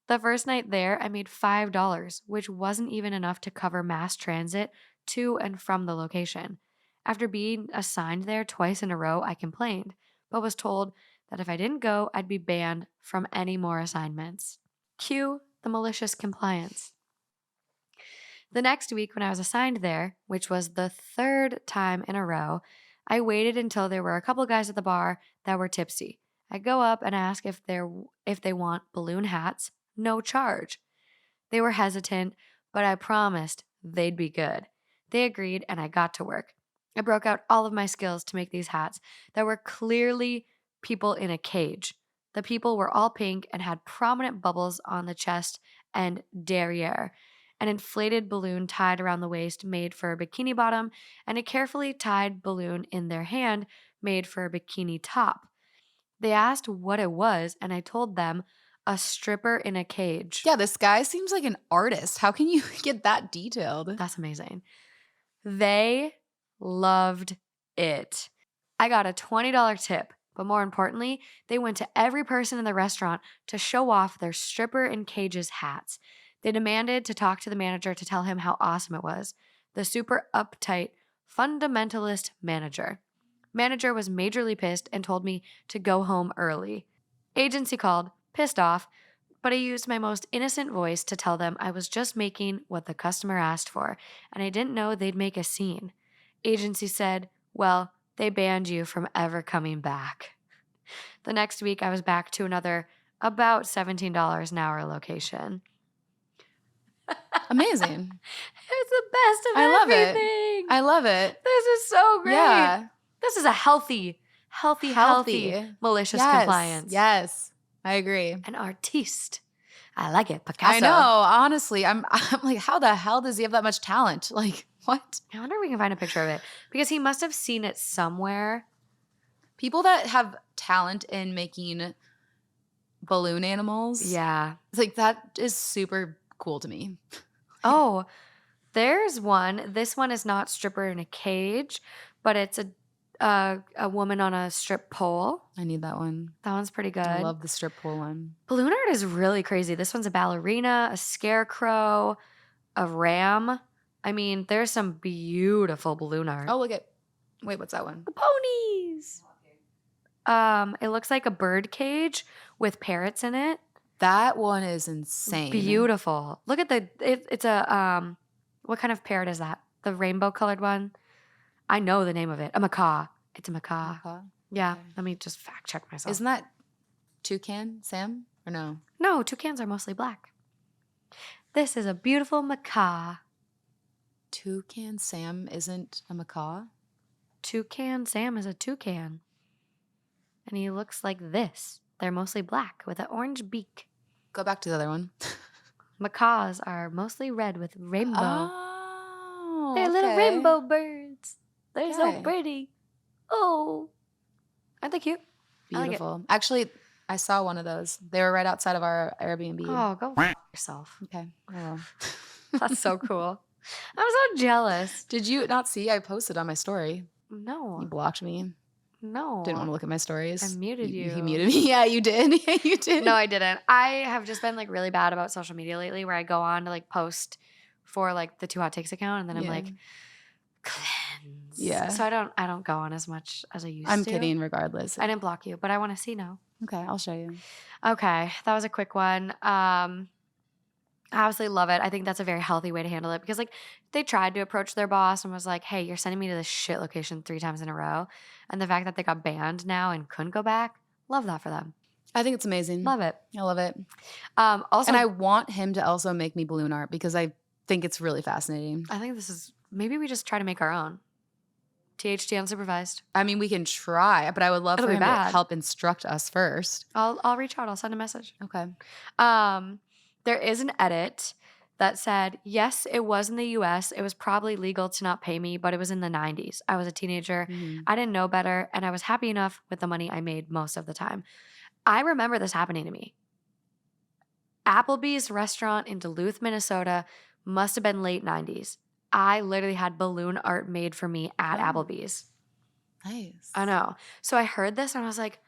The first night there, I made $5, which wasn't even enough to cover mass transit to and from the location. After being assigned there twice in a row, I complained, but was told that if I didn't go, I'd be banned from any more assignments. Cue the malicious compliance. The next week, when I was assigned there, which was the third time in a row, I waited until there were a couple guys at the bar that were tipsy. I go up and ask if they want balloon hats, no charge. They were hesitant, but I promised they'd be good. They agreed, and I got to work. I broke out all of my skills to make these hats that were clearly people in a cage. The people were all pink and had prominent bubbles on the chest and derriere, an inflated balloon tied around the waist made for a bikini bottom, and a carefully tied balloon in their hand made for a bikini top. They asked what it was, and I told them a stripper in a cage. Yeah, this guy seems like an artist. How can you get that detailed? That's amazing. They loved it. I got a $20 tip, but more importantly, they went to every person in the restaurant to show off their stripper in cages hats. They demanded to talk to the manager to tell him how awesome it was. The super uptight, fundamentalist manager. Manager was majorly pissed and told me to go home early. Agency called, pissed off, but I used my most innocent voice to tell them I was just making what the customer asked for, and I didn't know they'd make a scene. Agency said, well, they banned you from ever coming back. The next week, I was back to another about $17 an hour location. Amazing. It's the best of I love everything. it. I love it. This is so great. Yeah. This is a healthy malicious compliance. Yes. I agree. An artiste. I like it. Picasso. I know. Honestly, I'm like, how the hell does he have that much talent? Like, what? I wonder if we can find a picture of it because he must have seen it somewhere. People that have talent in making balloon animals. Yeah. It's like, that is super cool to me. Oh, there's one. This one is not stripper in a cage, but it's a woman on a strip pole. I need that one. That one's pretty good. I love the strip pole one. Balloon art is really crazy. This one's a ballerina, a scarecrow, a ram. I mean, there's some beautiful balloon art. Oh, wait, what's that one? The ponies. It looks like a bird cage with parrots in it. That one is insane. Beautiful. Look at it's a what kind of parrot is that? The rainbow colored one? I know the name of it. A macaw. It's a macaw. Yeah, Okay. let me just fact check myself. Isn't that Toucan Sam or no? No, toucans are mostly black. This is a beautiful macaw. Toucan Sam isn't a macaw? Toucan Sam is a toucan. And he looks like this. They're mostly black with an orange beak. Go back to the other one. Macaws are mostly red with rainbow. Oh, They're little okay. rainbow birds. They're so Okay. pretty. Oh. Aren't they cute? I like it. Beautiful. Actually, I saw one of those. They were right outside of our Airbnb. Oh, go f yourself. Okay. Oh. That's so cool. I'm so jealous. Did you not see? I posted on my story. You No. blocked me. No. Didn't want to look at my stories. I muted you. You muted me. Yeah, you did. Yeah, you did. No, I didn't. I have just been like really bad about social media lately where I go on to like post for like the Two Hot Takes account and then I'm Yeah. like cleanse. Yeah. So I don't go on as much as I used to. I'm kidding regardless. I didn't block you, but I want to see now. Okay, I'll show you. Okay, that was a quick one. I absolutely love it. I think that's a very healthy way to handle it because like they tried to approach their boss and was like, "Hey, you're sending me to this shit location 3 times in a row." And the fact that they got banned now and couldn't go back, love that for them. I think it's amazing. Love it. I love it. Also, And I want him to also make me balloon art because I think it's really fascinating. I think this is maybe we just try to make our own. THT unsupervised. I mean, we can try, but I would love It'll for be him to bad. help instruct us first. I'll reach out. I'll send a message. Okay. There is an edit that said, yes, it was in the US. It was probably legal to not pay me, but it was in the 90s. I was a teenager. Mhm. I didn't know better, and I was happy enough with the money I made most of the time. I remember this happening to me. Applebee's restaurant in Duluth, Minnesota must have been late 90s. I literally had balloon art made for me at Oh. Applebee's. Nice. I know. So I heard this and I was like,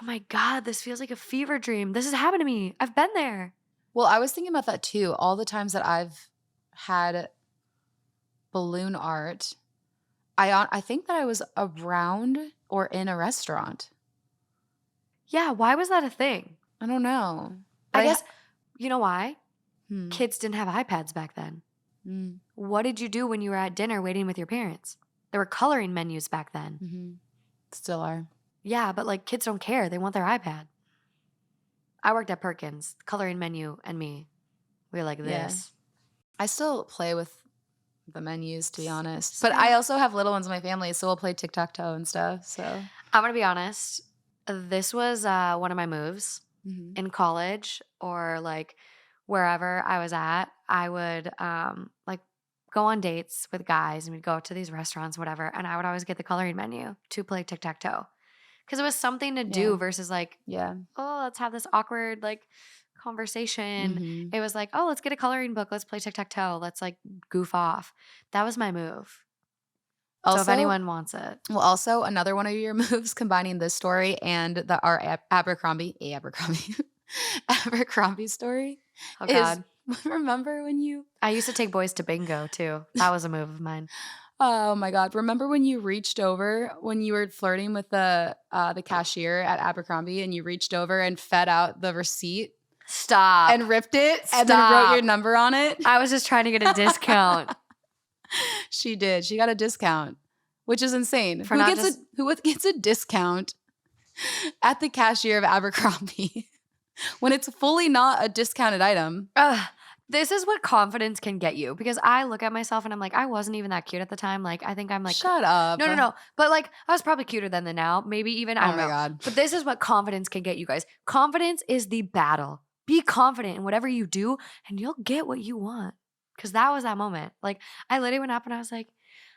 oh my God, this feels like a fever dream. This has happened to me. I've been there. Well, I was thinking about that too. All the times that I've had balloon art, I think that I was around or in a restaurant. Yeah, why was that a thing? I don't know. I guess, you know why? Hmm. Kids didn't have iPads back then. Mm. What did you do when you were at dinner waiting with your parents? There were coloring menus back then. Mm-hmm. Still are. Yeah, but like kids don't care. They want their iPad. I worked at Perkins, coloring menu and me. We were like Yeah. this. I still play with the menus, to be honest. Same. But I also have little ones in my family, so we'll play tic-tac-toe and stuff. So I'm going to be honest. This was one of my moves. Mhm. In college or like wherever I was at, I would like go on dates with guys and we'd go out to these restaurants, whatever. And I would always get the coloring menu to play tic tac toe because it was something to do Yeah. versus like, Yeah. oh, let's have this awkward like conversation. Mhm. It was like, oh, let's get a coloring book. Let's play tic tac toe. Let's like goof off. That was my move. So if anyone wants it. Well, also another one of your moves combining this story and our Abercrombie Abercrombie story Oh is God. remember when you I used to take boys to bingo too. That was a move of mine. oh my God. Remember when you reached over when you were flirting with the cashier at Abercrombie and you reached over and fed out the receipt Stop. and ripped it and then wrote your Stop. number on it? I was just trying to get a discount. She did. She got a discount, which is insane. For Who not gets just- who gets a discount at the cashier of Abercrombie when it's fully not a discounted item? Ugh, this is what confidence can get you because I look at myself and I'm like, I wasn't even that cute at the time. Like, I think I'm like, Shut up. no. But like, I was probably cuter than now. Maybe even, I Oh don't my know. God. But this is what confidence can get you guys. Confidence is the battle. Be confident in whatever you do and you'll get what you want. Because that was that moment. Like, I literally went up and I was like,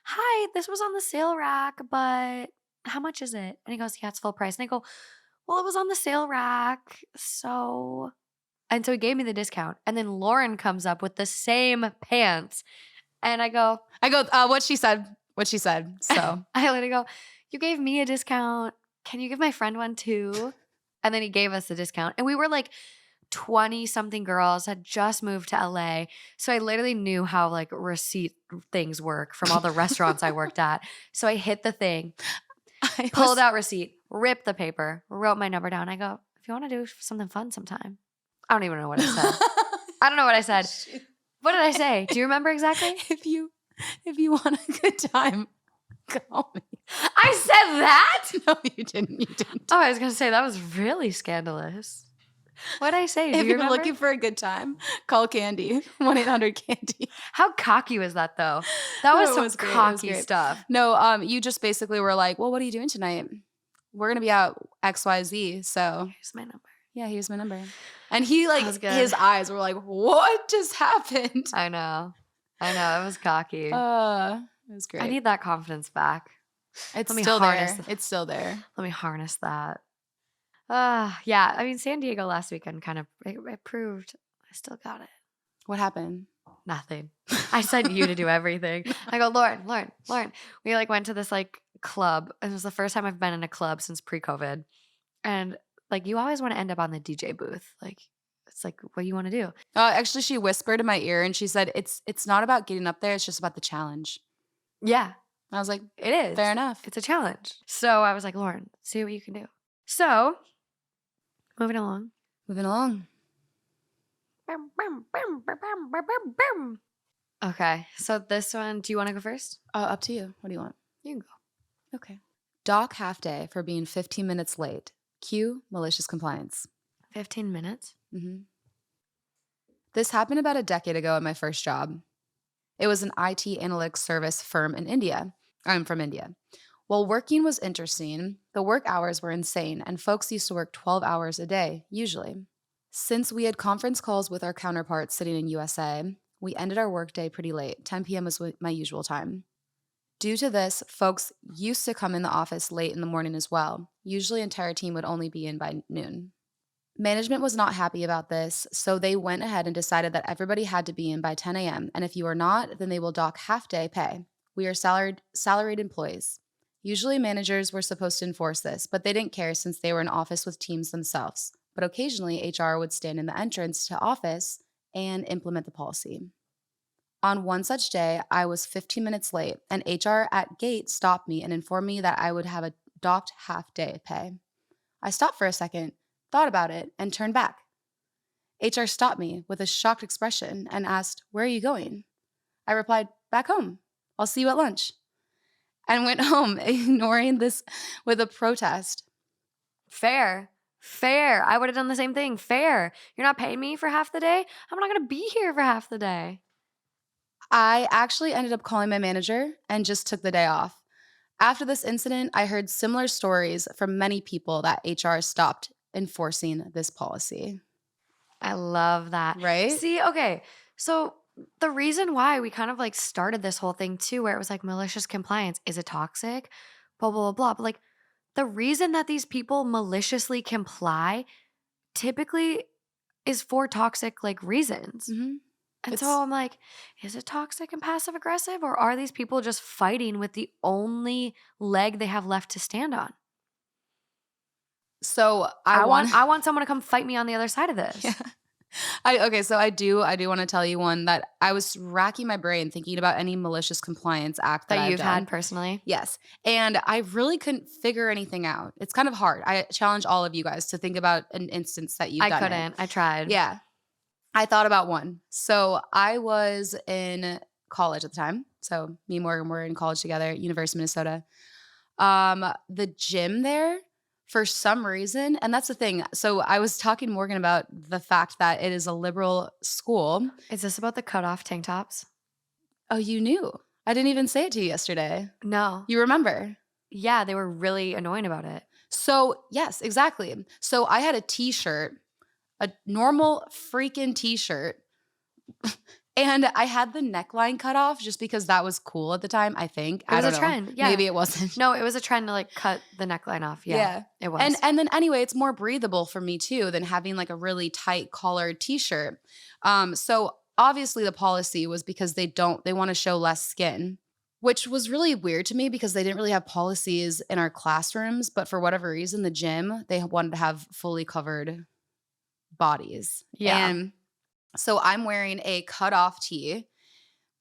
hi, this was on the sale rack, but how much is it? And he goes, yeah, it's full price. And I go, well, it was on the sale rack. So he gave me the discount. And then Lauren comes up with the same pants. And I go, What she said. So I literally go, you gave me a discount. Can you give my friend one too? And then he gave us the discount. And we were like 20 something girls, had just moved to LA. So I literally knew how like receipt things work from all the restaurants I worked at. So I hit the thing, pulled out receipt, ripped the paper, wrote my number down. I go, if you want to do something fun sometime. I don't even know what I said. I don't know what I said. What did I say? Do you remember exactly? If you want a good time, call me. I said that? No, you didn't. You didn't. Oh, I was going to say that was really scandalous. What did I say? Do If you you're remember? looking for a good time, call Candy. 1-800-CANDY. How cocky was that, though? That No, was it some was great. It was cocky great. stuff. No, you just basically were like, well, what are you doing tonight? We're going to be out XYZ. So Here's my number. yeah, here's my number. And he That was good. his eyes were like, what just happened? I know. It was cocky. It was great. I need that confidence back. It's Let me still harness there. It's still there. Let me harness that. Yeah. I mean, San Diego last weekend kind of it proved I still got it. What happened? Nothing. I sent you to do everything. I go, Lauren. We went to this club, and it was the first time I've been in a club since pre-COVID. And you always want to end up on the DJ booth. It's what do you want to do? Actually, she whispered in my ear and she said, it's not about getting up there. It's just about the challenge. Yeah. I was like, it is. Fair enough. It's a challenge. So I was like, Lauren, see what you can do. So moving along. Okay. So this one, do you want to go first? Up to you. What do you want? You can go. Okay. Dock half day for being 15 minutes late. Cue malicious compliance. 15 minutes? Mm-hmm. This happened about a decade ago at my first job. It was an IT analytics service firm in India. I'm from India. While working was interesting, the work hours were insane, and folks used to work 12 hours a day, usually. Since we had conference calls with our counterparts sitting in USA, we ended our workday pretty late. 10 p.m. was my usual time. Due to this, folks used to come in the office late in the morning as well. Usually, entire team would only be in by noon. Management was not happy about this, so they went ahead and decided that everybody had to be in by 10 a.m., and if you are not, then they will dock half-day pay. We are salaried employees. Usually, managers were supposed to enforce this, but they didn't care since they were in office with teams themselves. But occasionally, HR would stand in the entrance to office and implement the policy. On one such day, I was 15 minutes late, and HR at gate stopped me and informed me that I would have a docked half-day pay. I stopped for a second, thought about it, and turned back. HR stopped me with a shocked expression and asked, "Where are you going?" I replied, "Back home. I'll see you at lunch," and went home, ignoring this with a protest. Fair. I would have done the same thing. Fair. You're not paying me for half the day? I'm not going to be here for half the day. I actually ended up calling my manager and just took the day off. After this incident, I heard similar stories from many people that HR stopped enforcing this policy. I love that. Right? See, okay. So the reason why we kind of started this whole thing too, where it was malicious compliance, is it toxic? Blah, blah, blah, blah. But the reason that these people maliciously comply typically is for toxic reasons. Mm-hmm. And so I'm like, is it toxic and passive aggressive, or are these people just fighting with the only leg they have left to stand on? So I want someone to come fight me on the other side of this. Yeah. So I do want to tell you one that I was racking my brain thinking about any malicious compliance act that you've I've done. had personally. Yes. And I really couldn't figure anything out. It's kind of hard. I challenge all of you guys to think about an instance that you've done. I couldn't. I tried. Yeah. I thought about one. So I was in college at the time. So me and Morgan were in college together at University of Minnesota. The gym there, for some reason, and that's the thing. So I was talking to Morgan about the fact that it is a liberal school. Is this about the cutoff tank tops? Oh, you knew. I didn't even say it to you yesterday. No. You remember? Yeah, they were really annoying about it. So yes, exactly. So I had a t-shirt, a normal freaking t-shirt. And I had the neckline cut off just because that was cool at the time, I think. It was a trend. Yeah. Maybe it wasn't. No, it was a trend to cut the neckline off. Yeah. It was. And then anyway, it's more breathable for me too than having a really tight collared t-shirt. So obviously the policy was because they want to show less skin, which was really weird to me because they didn't really have policies in our classrooms, but for whatever reason, the gym, they wanted to have fully covered bodies. Yeah. And so I'm wearing a cutoff tee,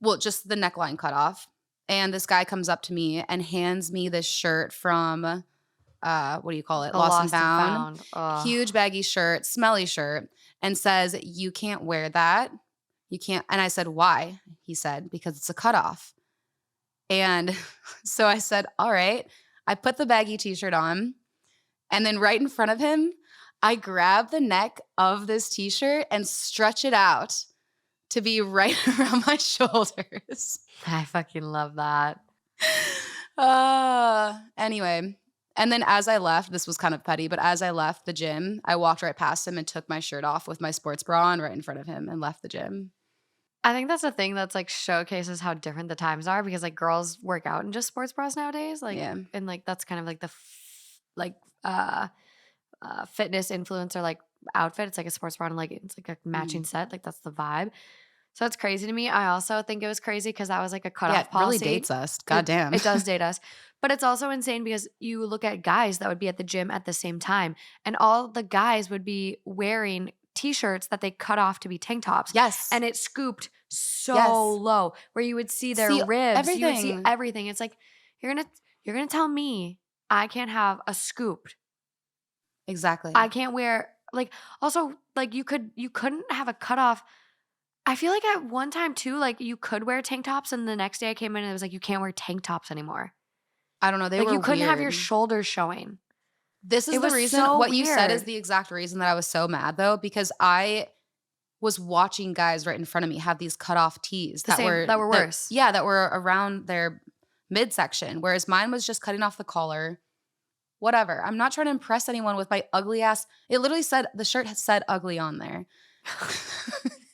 well, just the neckline cut off. And this guy comes up to me and hands me this shirt from, what do you call it? Lost and Found. Huge baggy shirt, smelly shirt, and says, "You can't wear that. You can't." And I said, "Why?" He said, "Because it's a cutoff." And so I said, all right. I put the baggy t-shirt on. And then right in front of him, I grab the neck of this t-shirt and stretch it out to be right around my shoulders. I fucking love that. Anyway. And then as I left, this was kind of petty, but as I left the gym, I walked right past him and took my shirt off with my sports bra on right in front of him and left the gym. I think that's the thing that's, like, showcases how different the times are because, like, girls work out in just sports bras nowadays, like, Yeah. and, like, that's kind of like the fitness influencer, like, outfit. It's like a sports bra and, like, it's like a matching Mhm. set, like, that's the vibe. So it's crazy to me. I also think it was crazy because that was, like, a Yeah, it cutoff really policy. dates us. It Goddamn. it does date us, but it's also insane because you look at guys that would be at the gym at the same time, and all the guys would be wearing T-shirts that they cut off to be tank tops, Yes. and it scooped so Yes. low where you would see their See ribs, you would see everything. everything. It's like, you're gonna tell me I can't have a scooped. I Exactly. can't wear like, also, like, you couldn't have a cutoff. I feel like at one time too, like, you could wear tank tops, and the next day I came in and it was like, "You can't wear tank tops anymore." I don't know, they Like, were you couldn't have your weird. shoulders showing. This is It the was reason so what you said is weird. the exact reason that I was so mad though, because I was watching guys right in front of me have these cut off tees The same that were worse. that were around their midsection, whereas mine was just cutting off the collar. Whatever. I'm not trying to impress anyone with my ugly ass. It literally said the shirt had said ugly on there.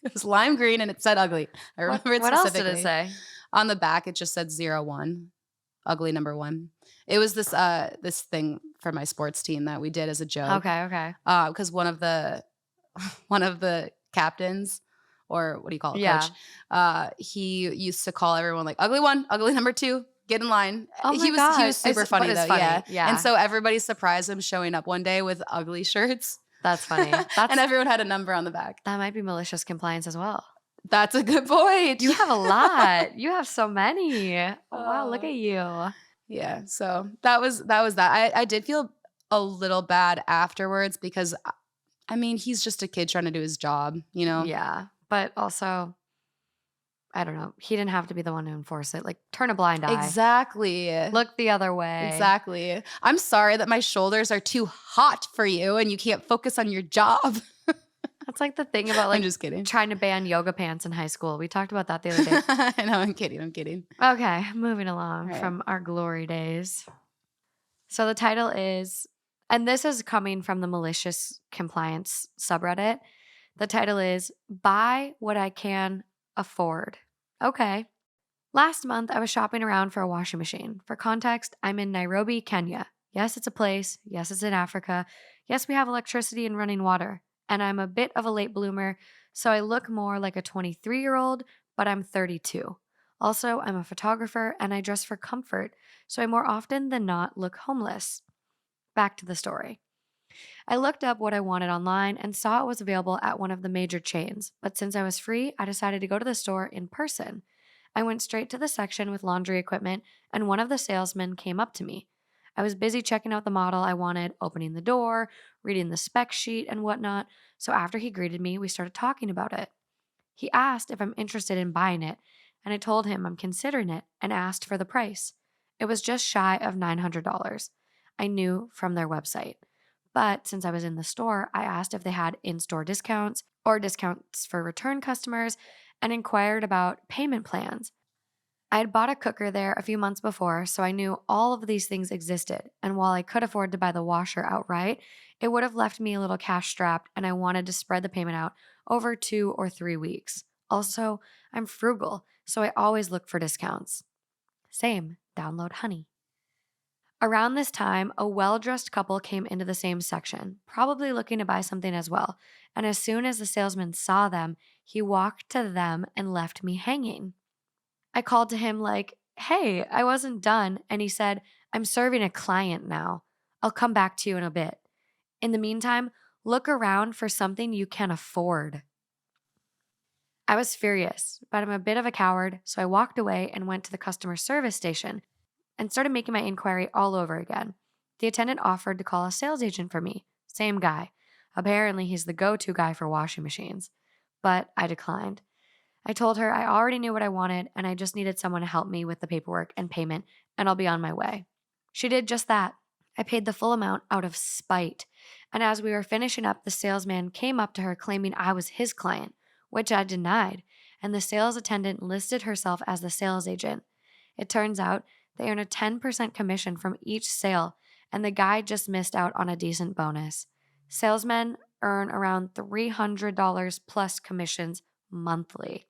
It was lime green and it said ugly. I What remember it what else did it specifically. say? On the back, it just said 01, ugly number one. It was this thing for my sports team that we did as a joke. Okay, okay. Because one of the one of the captains, or what do you call it, coach, Yeah. he used to call everyone like ugly one, ugly number two, get in line. Oh my He god. was super But funny it's though, yeah. funny. And Yeah. so everybody surprised him showing up one day with ugly shirts. That's funny. And everyone had a number on the back. That might be malicious compliance as well. That's a good point. You have a lot. You have so many. Oh, wow, look Uh, at you. yeah, so that. I did feel a little bad afterwards because I mean, he's just a kid trying to do his job, you know? Yeah. But also, I don't know. He didn't have to be the one to enforce it. Like, turn a blind eye. Exactly. Look the other way. Exactly. I'm sorry that my shoulders are too hot for you and you can't focus on your job. That's like the thing about, I'm like, just kidding. trying to ban yoga pants in high school. We talked about that the other day. I know, I'm kidding. I'm kidding. Okay, moving along All right. from our glory days. So the title is, and this is coming from the Malicious Compliance subreddit. The title is Buy What I Can Afford. Okay. Last month, I was shopping around for a washing machine. For context, I'm in Nairobi, Kenya. Yes, it's a place. Yes, it's in Africa. Yes, we have electricity and running water. And I'm a bit of a late bloomer, so I look more like a 23-year-old, but I'm 32. Also, I'm a photographer and I dress for comfort, so I more often than not look homeless. Back to the story. I looked up what I wanted online and saw it was available at one of the major chains, but since I was free, I decided to go to the store in person. I went straight to the section with laundry equipment, and one of the salesmen came up to me. I was busy checking out the model I wanted, opening the door, reading the spec sheet, and whatnot, so after he greeted me, we started talking about it. He asked if I'm interested in buying it, and I told him I'm considering it and asked for the price. It was just shy of $900. I knew from their website. But since I was in the store, I asked if they had in store discounts or discounts for return customers and inquired about payment plans. I had bought a cooker there a few months before, so I knew all of these things existed. And while I could afford to buy the washer outright, it would have left me a little cash strapped, and I wanted to spread the payment out over 2 or 3 weeks. Also, I'm frugal, so I always look for discounts. Same, download Honey. Around this time, a well dressed couple came into the same section, probably looking to buy something as well. And as soon as the salesman saw them, he walked to them and left me hanging. I called to him, like, "Hey, I wasn't done." And he said, "I'm serving a client now. I'll come back to you in a bit. In the meantime, look around for something you can afford." I was furious, but I'm a bit of a coward, so I walked away and went to the customer service station and started making my inquiry all over again. The attendant offered to call a sales agent for me. Same guy. Apparently, he's the go to guy for washing machines. But I declined. I told her I already knew what I wanted and I just needed someone to help me with the paperwork and payment, and I'll be on my way. She did just that. I paid the full amount out of spite. And as we were finishing up, the salesman came up to her claiming I was his client, which I denied. And the sales attendant listed herself as the sales agent. It turns out they earn a 10% commission from each sale, and the guy just missed out on a decent bonus. Salesmen earn around $300 plus commissions monthly.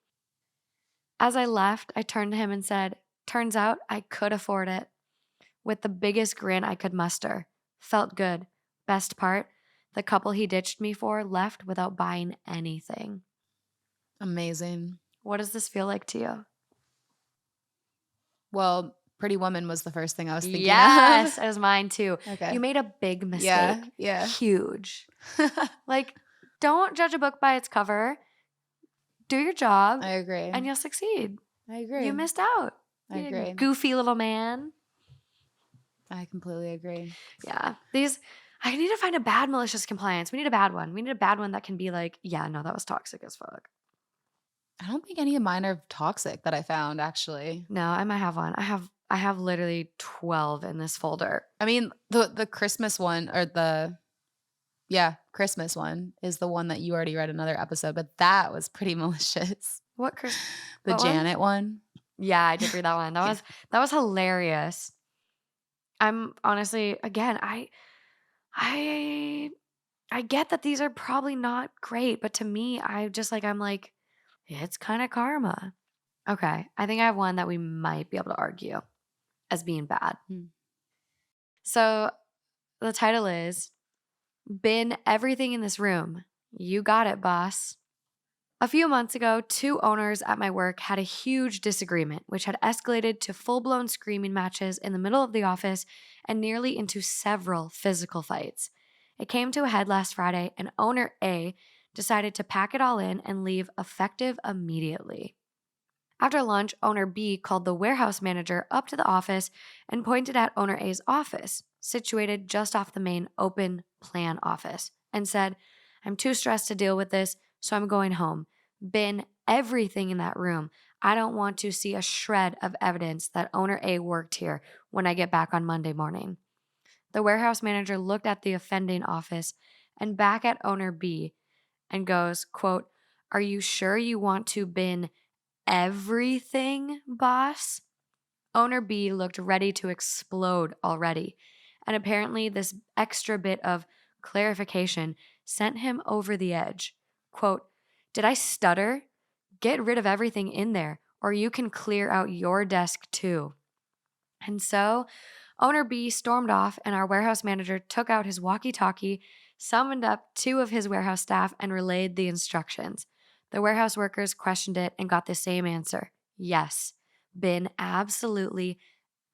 As I left, I turned to him and said, "Turns out I could afford it," with the biggest grin I could muster. Felt good. Best part, the couple he ditched me for left without buying anything. Amazing. What does this feel like to you? Well, Pretty Woman was the first thing I was thinking of. Yes, it was mine too. Okay. You made a big Yeah, mistake. yeah. Huge. Like, don't judge a book by its cover. Do your job I agree. and you'll succeed. I agree. You missed out. I You agree. goofy little man. I completely agree. Yeah. I need to find a bad malicious compliance. We need a bad one. We need a bad one that can be like, yeah, no, that was toxic as fuck. I don't think any of mine are toxic that I found, actually. No, I might have one. I have literally 12 in this folder. I mean, the Christmas one Christmas one is the one that you already read another episode, but that was pretty malicious. What Chris? The What one? Janet one. Yeah, I did read that one. That was hilarious. I'm honestly, again, I get that these are probably not great, but to me, I'm like, it's kind of karma. Okay, I think I have one that we might be able to argue as being bad. So the title is Bin Everything in This Room. You got it, boss. A few months ago, two owners at my work had a huge disagreement, which had escalated to full-blown screaming matches in the middle of the office and nearly into several physical fights. It came to a head last Friday, and owner A decided to pack it all in and leave effective immediately. After lunch, owner B called the warehouse manager up to the office and pointed at owner A's office, situated just off the main open plan office, and said, "I'm too stressed to deal with this, so I'm going home. Bin everything in that room. I don't want to see a shred of evidence that owner A worked here when I get back on Monday morning." The warehouse manager looked at the offending office and back at owner B and goes, quote, "Are you sure you want to bin everything, boss?" Owner B looked ready to explode already, and apparently this extra bit of clarification sent him over the edge. Quote, "Did I stutter? Get rid of everything in there, or you can clear out your desk too." And so owner B stormed off, and our warehouse manager took out his walkie-talkie, summoned up two of his warehouse staff, and relayed the instructions. The warehouse workers questioned it and got the same answer. Yes, bin absolutely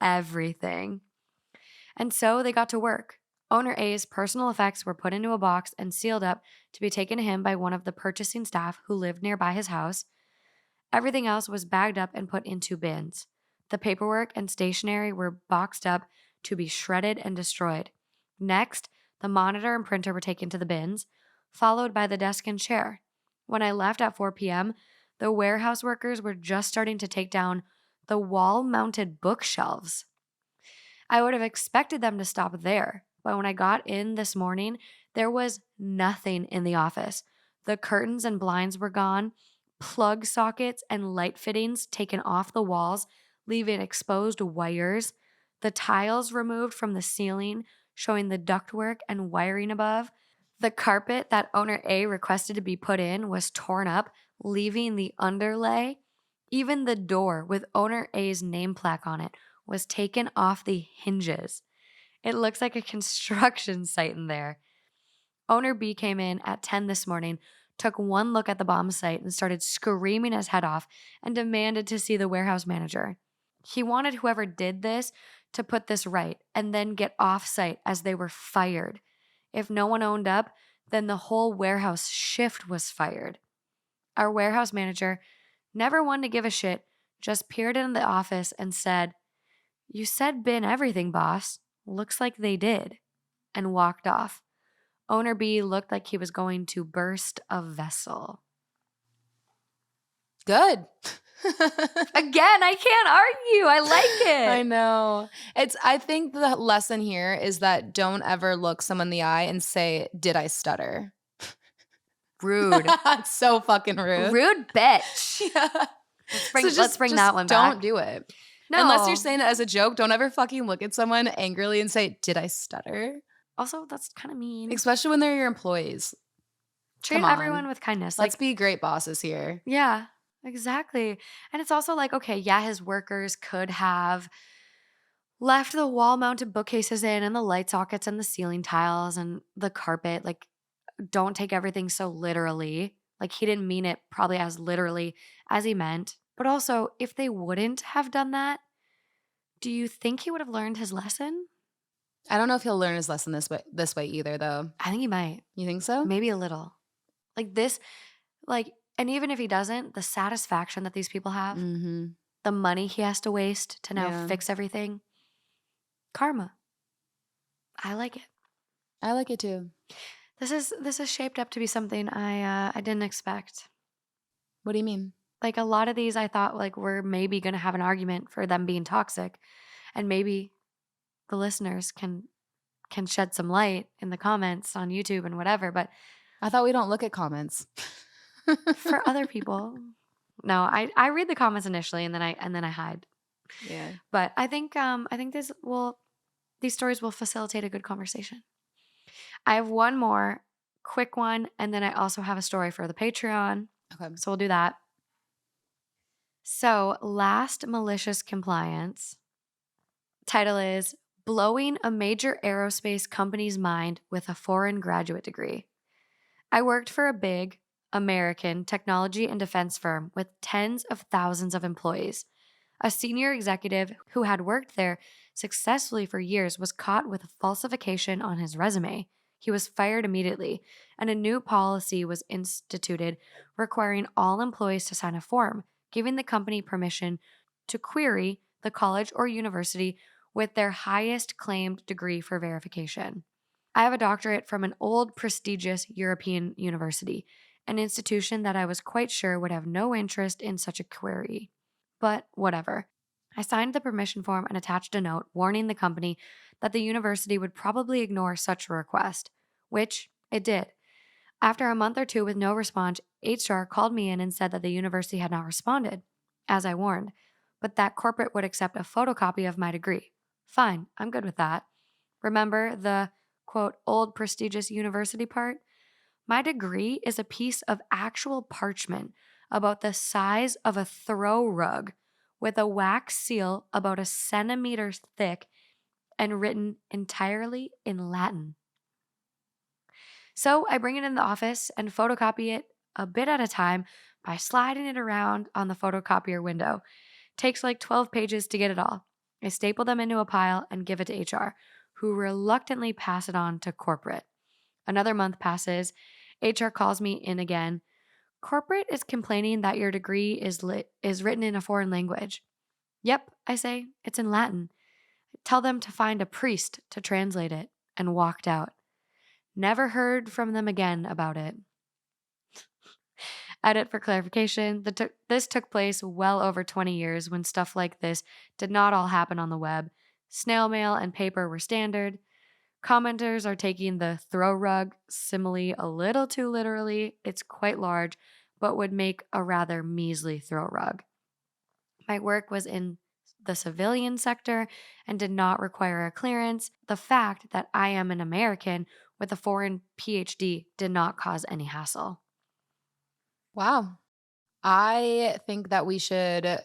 everything. And so they got to work. Owner A's personal effects were put into a box and sealed up to be taken to him by one of the purchasing staff who lived nearby his house. Everything else was bagged up and put into bins. The paperwork and stationery were boxed up to be shredded and destroyed. Next, the monitor and printer were taken to the bins, followed by the desk and chair. When I left at 4 p.m., the warehouse workers were just starting to take down the wall-mounted bookshelves. I would have expected them to stop there, but when I got in this morning, there was nothing in the office. The curtains and blinds were gone, plug sockets and light fittings taken off the walls, leaving exposed wires, the tiles removed from the ceiling, showing the ductwork and wiring above. The carpet that owner A requested to be put in was torn up, leaving the underlay. Even the door with owner A's name plaque on it was taken off the hinges. It looks like a construction site in there. Owner B came in at 10 this morning, took one look at the bomb site, and started screaming his head off and demanded to see the warehouse manager. He wanted whoever did this to put this right and then get off site as they were fired. If no one owned up, then the whole warehouse shift was fired. Our warehouse manager, never one to give a shit, just peered into the office and said, "You said bin everything, boss. Looks like they did," and walked off. Owner B looked like he was going to burst a vessel. Good. Again, I can't argue. I like I it. know. I think the lesson here is that don't ever look someone in the eye and say, "Did I stutter?" Rude. It's so fucking rude. Rude bitch. Yeah. Let's bring that one don't back. do it. Unless you're No. saying it as a joke, don't ever fucking look at someone angrily and say, "Did I stutter?" Also, that's kind of mean. Especially when they're your employees. Treat Come everyone on. with kindness. Let's Like, be great bosses here. yeah, exactly. And it's also like, okay, yeah, his workers could have left the wall mounted bookcases in and the light sockets and the ceiling tiles and the carpet. Like, don't take everything so literally. Like, he didn't mean it probably as literally as he meant. But also, if they wouldn't have done that, do you think he would have learned his lesson? I don't know if he'll learn his lesson this way either, though. I think he might. You think so? Maybe a little. Like this, like, and even if he doesn't, the satisfaction that these people have, Mm-hmm. the money he has to waste to now Yeah. fix everything, karma. I like it. I like it too. This is shaped up to be something I didn't expect. What do you mean? Like a lot of these I thought like we're maybe going to have an argument for them being toxic, and maybe the listeners can shed some light in the comments on YouTube and whatever, but I thought we don't look at comments. for other people, no, I read the comments initially and then I hide. Yeah. But I think these stories will facilitate a good conversation. I have one more quick one, and then I also have a story for the Patreon. Okay. So we'll do that. So, last malicious compliance title is Blowing a Major Aerospace Company's Mind with a Foreign Graduate Degree. I worked for a big American technology and defense firm with tens of thousands of employees. A senior executive who had worked there successfully for years was caught with a falsification on his resume. He was fired immediately, and a new policy was instituted requiring all employees to sign a form, giving the company permission to query the college or university with their highest claimed degree for verification. I have a doctorate from an old, prestigious European university, an institution that I was quite sure would have no interest in such a query. But whatever. I signed the permission form and attached a note warning the company that the university would probably ignore such a request, which it did. After a month or two with no response, HR called me in and said that the university had not responded, as I warned, but that corporate would accept a photocopy of my degree. Fine, I'm good with that. Remember the, quote, old prestigious university part? My degree is a piece of actual parchment about the size of a throw rug with a wax seal about a centimeter thick and written entirely in Latin. So I bring it in the office and photocopy it a bit at a time by sliding it around on the photocopier window. Takes like 12 pages to get it all. I staple them into a pile and give it to HR, who reluctantly pass it on to corporate. Another month passes. HR calls me in again. Corporate is complaining that your degree is written in a foreign language. Yep, I say, it's in Latin. Tell them to find a priest to translate it, and walked out. Never heard from them again about it. Edit for clarification. This took place well over 20 years when stuff like this did not all happen on the web. Snail mail and paper were standard. Commenters are taking the throw rug simile a little too literally. It's quite large, but would make a rather measly throw rug. My work was in the civilian sector and did not require a clearance. The fact that I am an American with a foreign PhD did not cause any hassle. Wow. I think that we should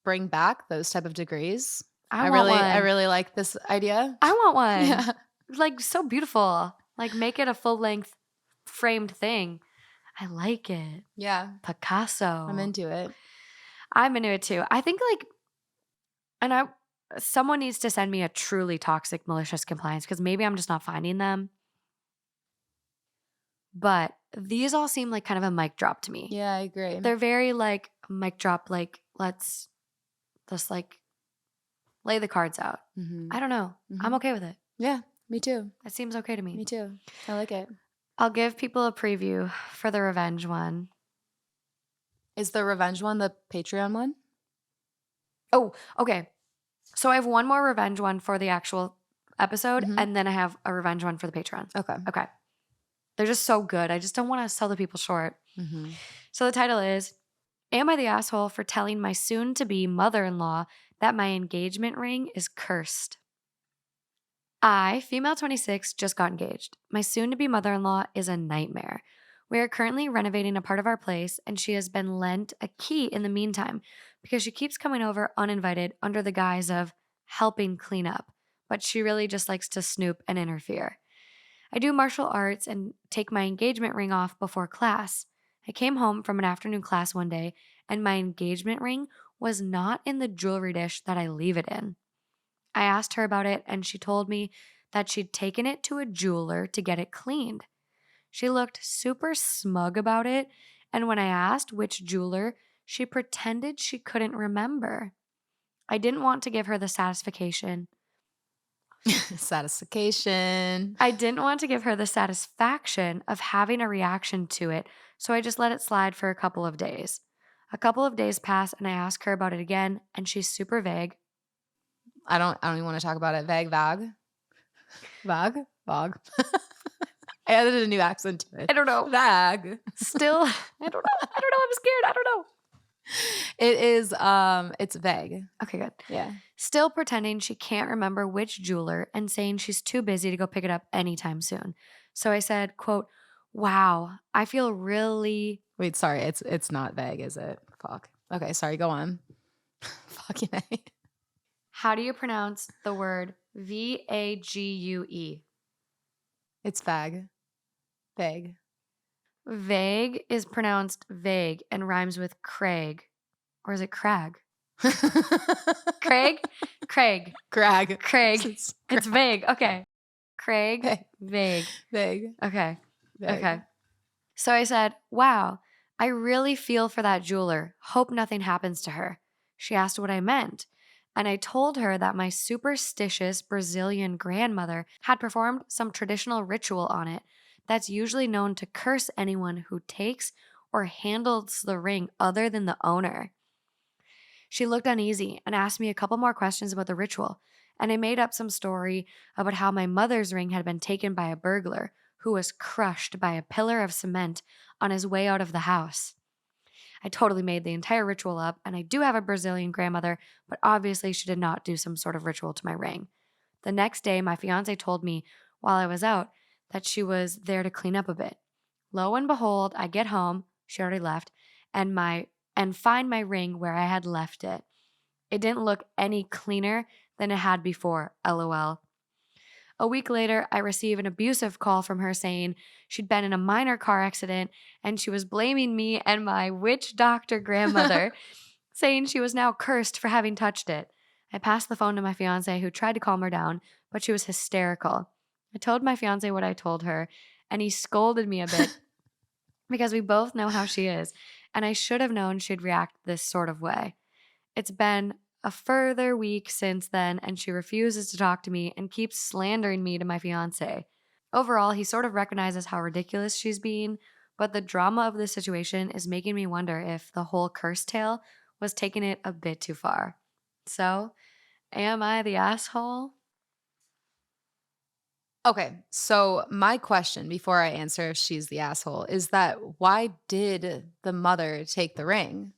bring back those type of degrees. I want one. I really like this idea. I want one. Yeah. Like, so beautiful. Like, make it a full-length framed thing. I like it. Yeah. Picasso. I'm into it. I'm into it too. I think someone needs to send me a truly toxic malicious compliance because maybe I'm just not finding them. But these all seem like kind of a mic drop to me. Yeah, I agree. They're very like mic drop, like let's just like lay the cards out. Mm-hmm. I don't know. Mm-hmm. I'm okay with it. Yeah, me too. It seems okay to me. Me too. I like it. I'll give people a preview for the revenge one. Is the revenge one the Patreon one? Oh, okay. So I have one more revenge one for the actual episode, Mhm. and then I have a revenge one for the Patreon. Okay. Okay. They're just so good. I just don't want to sell the people short. Mhm. So the title is Am I the asshole for telling my soon to be mother in law that my engagement ring is cursed? I, female 26, just got engaged. My soon to be mother in law is a nightmare. We are currently renovating a part of our place, and she has been lent a key in the meantime because she keeps coming over uninvited under the guise of helping clean up, but she really just likes to snoop and interfere. I do martial arts and take my engagement ring off before class. I came home from an afternoon class one day, and my engagement ring was not in the jewelry dish that I leave it in. I asked her about it, and she told me that she'd taken it to a jeweler to get it cleaned. She looked super smug about it, and when I asked which jeweler, she pretended she couldn't remember. I didn't want to give her the satisfaction. Satisfaction. I didn't want to give her the satisfaction of having a reaction to it, so I just let it slide for a couple of days. A couple of days pass, and I ask her about it again, and she's super vague. I don't even wanna talk about it. Vague. Vag? I added a new accent to it. I don't know. Vague. Still, I don't know. I don't know. I'm scared. I don't know. It is, it's vague. Okay, good. Yeah. Still pretending she can't remember which jeweler and saying she's too busy to go pick it up anytime soon. So I said, quote, wow, I feel really. Wait, sorry, it's not vague, is it? Fuck. Okay, sorry, go on. Fucking A. How do you pronounce the word Vague? It's vague. Vague. Vague is pronounced vague and rhymes with Craig. Or is it Crag? Craig? Craig. Crag. Craig. It's It's vague. Okay. Craig. Vague. Vague. Vague. Okay. Vague. Okay. So I said, wow, I really feel for that jeweler. Hope nothing happens to her. She asked what I meant. And I told her that my superstitious Brazilian grandmother had performed some traditional ritual on it that's usually known to curse anyone who takes or handles the ring other than the owner. She looked uneasy and asked me a couple more questions about the ritual, and I made up some story about how my mother's ring had been taken by a burglar who was crushed by a pillar of cement on his way out of the house. I totally made the entire ritual up, and I do have a Brazilian grandmother, but obviously she did not do some sort of ritual to my ring. The next day, my fiance told me while I was out that she was there to clean up a bit. Lo and behold, I get home, she already left, and find my ring where I had left it. It didn't look any cleaner than it had before, lol. A week later, I receive an abusive call from her saying she'd been in a minor car accident and she was blaming me and my witch doctor grandmother, saying she was now cursed for having touched it. I passed the phone to my fiance, who tried to calm her down, but she was hysterical. I told my fiance what I told her, and he scolded me a bit because we both know how she is, and I should have known she'd react this sort of way. It's been a further week since then, and she refuses to talk to me and keeps slandering me to my fiance. Overall, he sort of recognizes how ridiculous she's being, but the drama of this situation is making me wonder if the whole curse tale was taking it a bit too far. So, am I the asshole? Okay, so my question before I answer if she's the asshole is that why did the mother take the ring?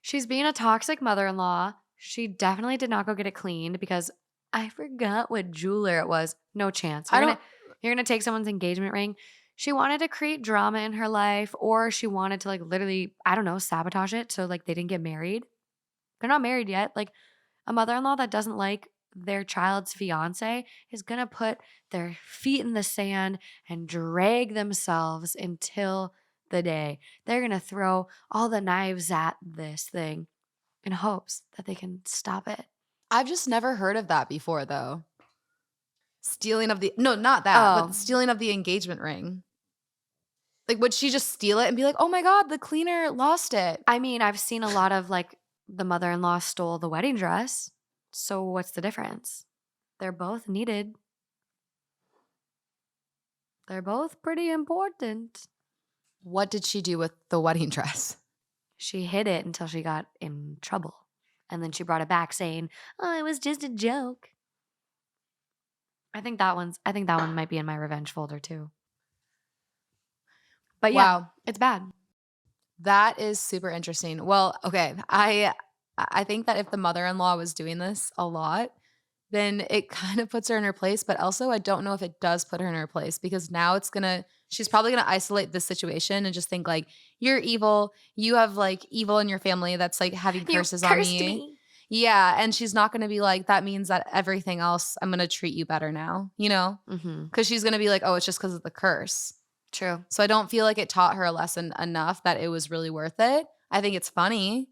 She's being a toxic mother in law. She definitely did not go get it cleaned because I forgot what jeweler it was. No chance. I don't You're gonna take someone's engagement ring. She wanted to create drama in her life, or she wanted to like literally, I don't know, sabotage it so like they didn't get married. They're not married yet. Like a mother-in-law that doesn't like their child's fiance is gonna put their feet in the sand and drag themselves until the day. They're gonna throw all the knives at this thing in hopes that they can stop it. I've just never heard of that before though. Stealing of the no, not that, but Oh, stealing of the engagement ring. Like, would she just steal it and be like, "Oh my god, the cleaner lost it." I mean, I've seen a lot of like the mother-in-law stole the wedding dress. So what's the difference? They're both needed. They're both pretty important. What did she do with the wedding dress? She hid it until she got in trouble. And then she brought it back saying, "Oh, it was just a joke." I think that one might be in my revenge folder too. But yeah, Wow. it's bad. That is super interesting. Well, okay. I think that if the mother-in-law was doing this a lot, then it kind of puts her in her place, but also I don't know if it does put her in her place because now she's probably gonna isolate this situation and just think like, "You're evil. You have like evil in your family that's like having You curses on cursed me." me. Yeah, and she's not gonna be like, "That means that everything else I'm gonna treat you better now," you know? Mm-hmm. Because she's gonna be like, "Oh, it's just because of the curse." True. So I don't feel like it taught her a lesson enough that it was really worth it. I think it's funny,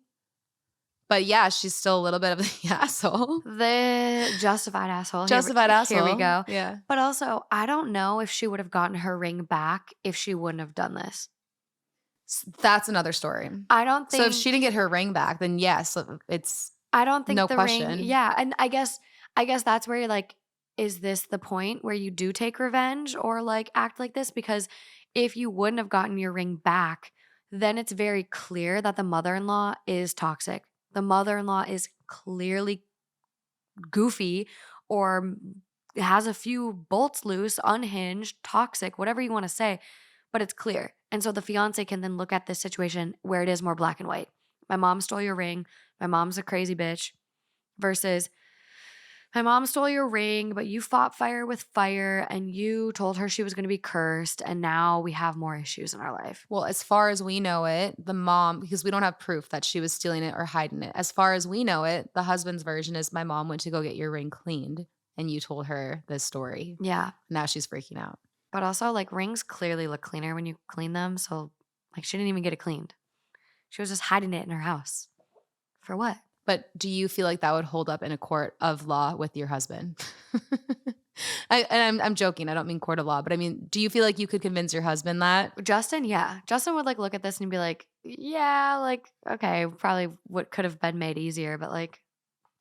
but yeah, she's still a little bit of the asshole. The justified asshole. Justified Here we asshole. go. Yeah. But also, I don't know if she would have gotten her ring back if she wouldn't have done this. That's another story. I don't So if she think didn't get her ring back, then yes, it's I don't think no the ring, question. yeah, and I guess that's where you're like, is this the point where you do take revenge or like act like this? Because if you wouldn't have gotten your ring back, then it's very clear that the mother-in-law is toxic. The mother-in-law is clearly goofy or has a few bolts loose, unhinged, toxic, whatever you want to say, but it's clear. And so the fiance can then look at this situation where it is more black and white. My mom stole your ring. My mom's a crazy bitch. Versus my mom stole your ring, but you fought fire with fire and you told her she was going to be cursed. And now we have more issues in our life. Well, as far as we know it, the mom, because we don't have proof that she was stealing it or hiding it. As far as we know it, the husband's version is my mom went to go get your ring cleaned and you told her this story. Yeah. Now she's freaking out. But also, like, rings clearly look cleaner when you clean them. So, like, she didn't even get it cleaned. She was just hiding it in her house. For what? But do you feel like that would hold up in a court of law with your husband? I'm joking. I don't mean court of law, but I mean, do you feel like you could convince your husband that? Justin, yeah. Justin would like look at this and be like, yeah, like, okay, probably what could have been made easier, but like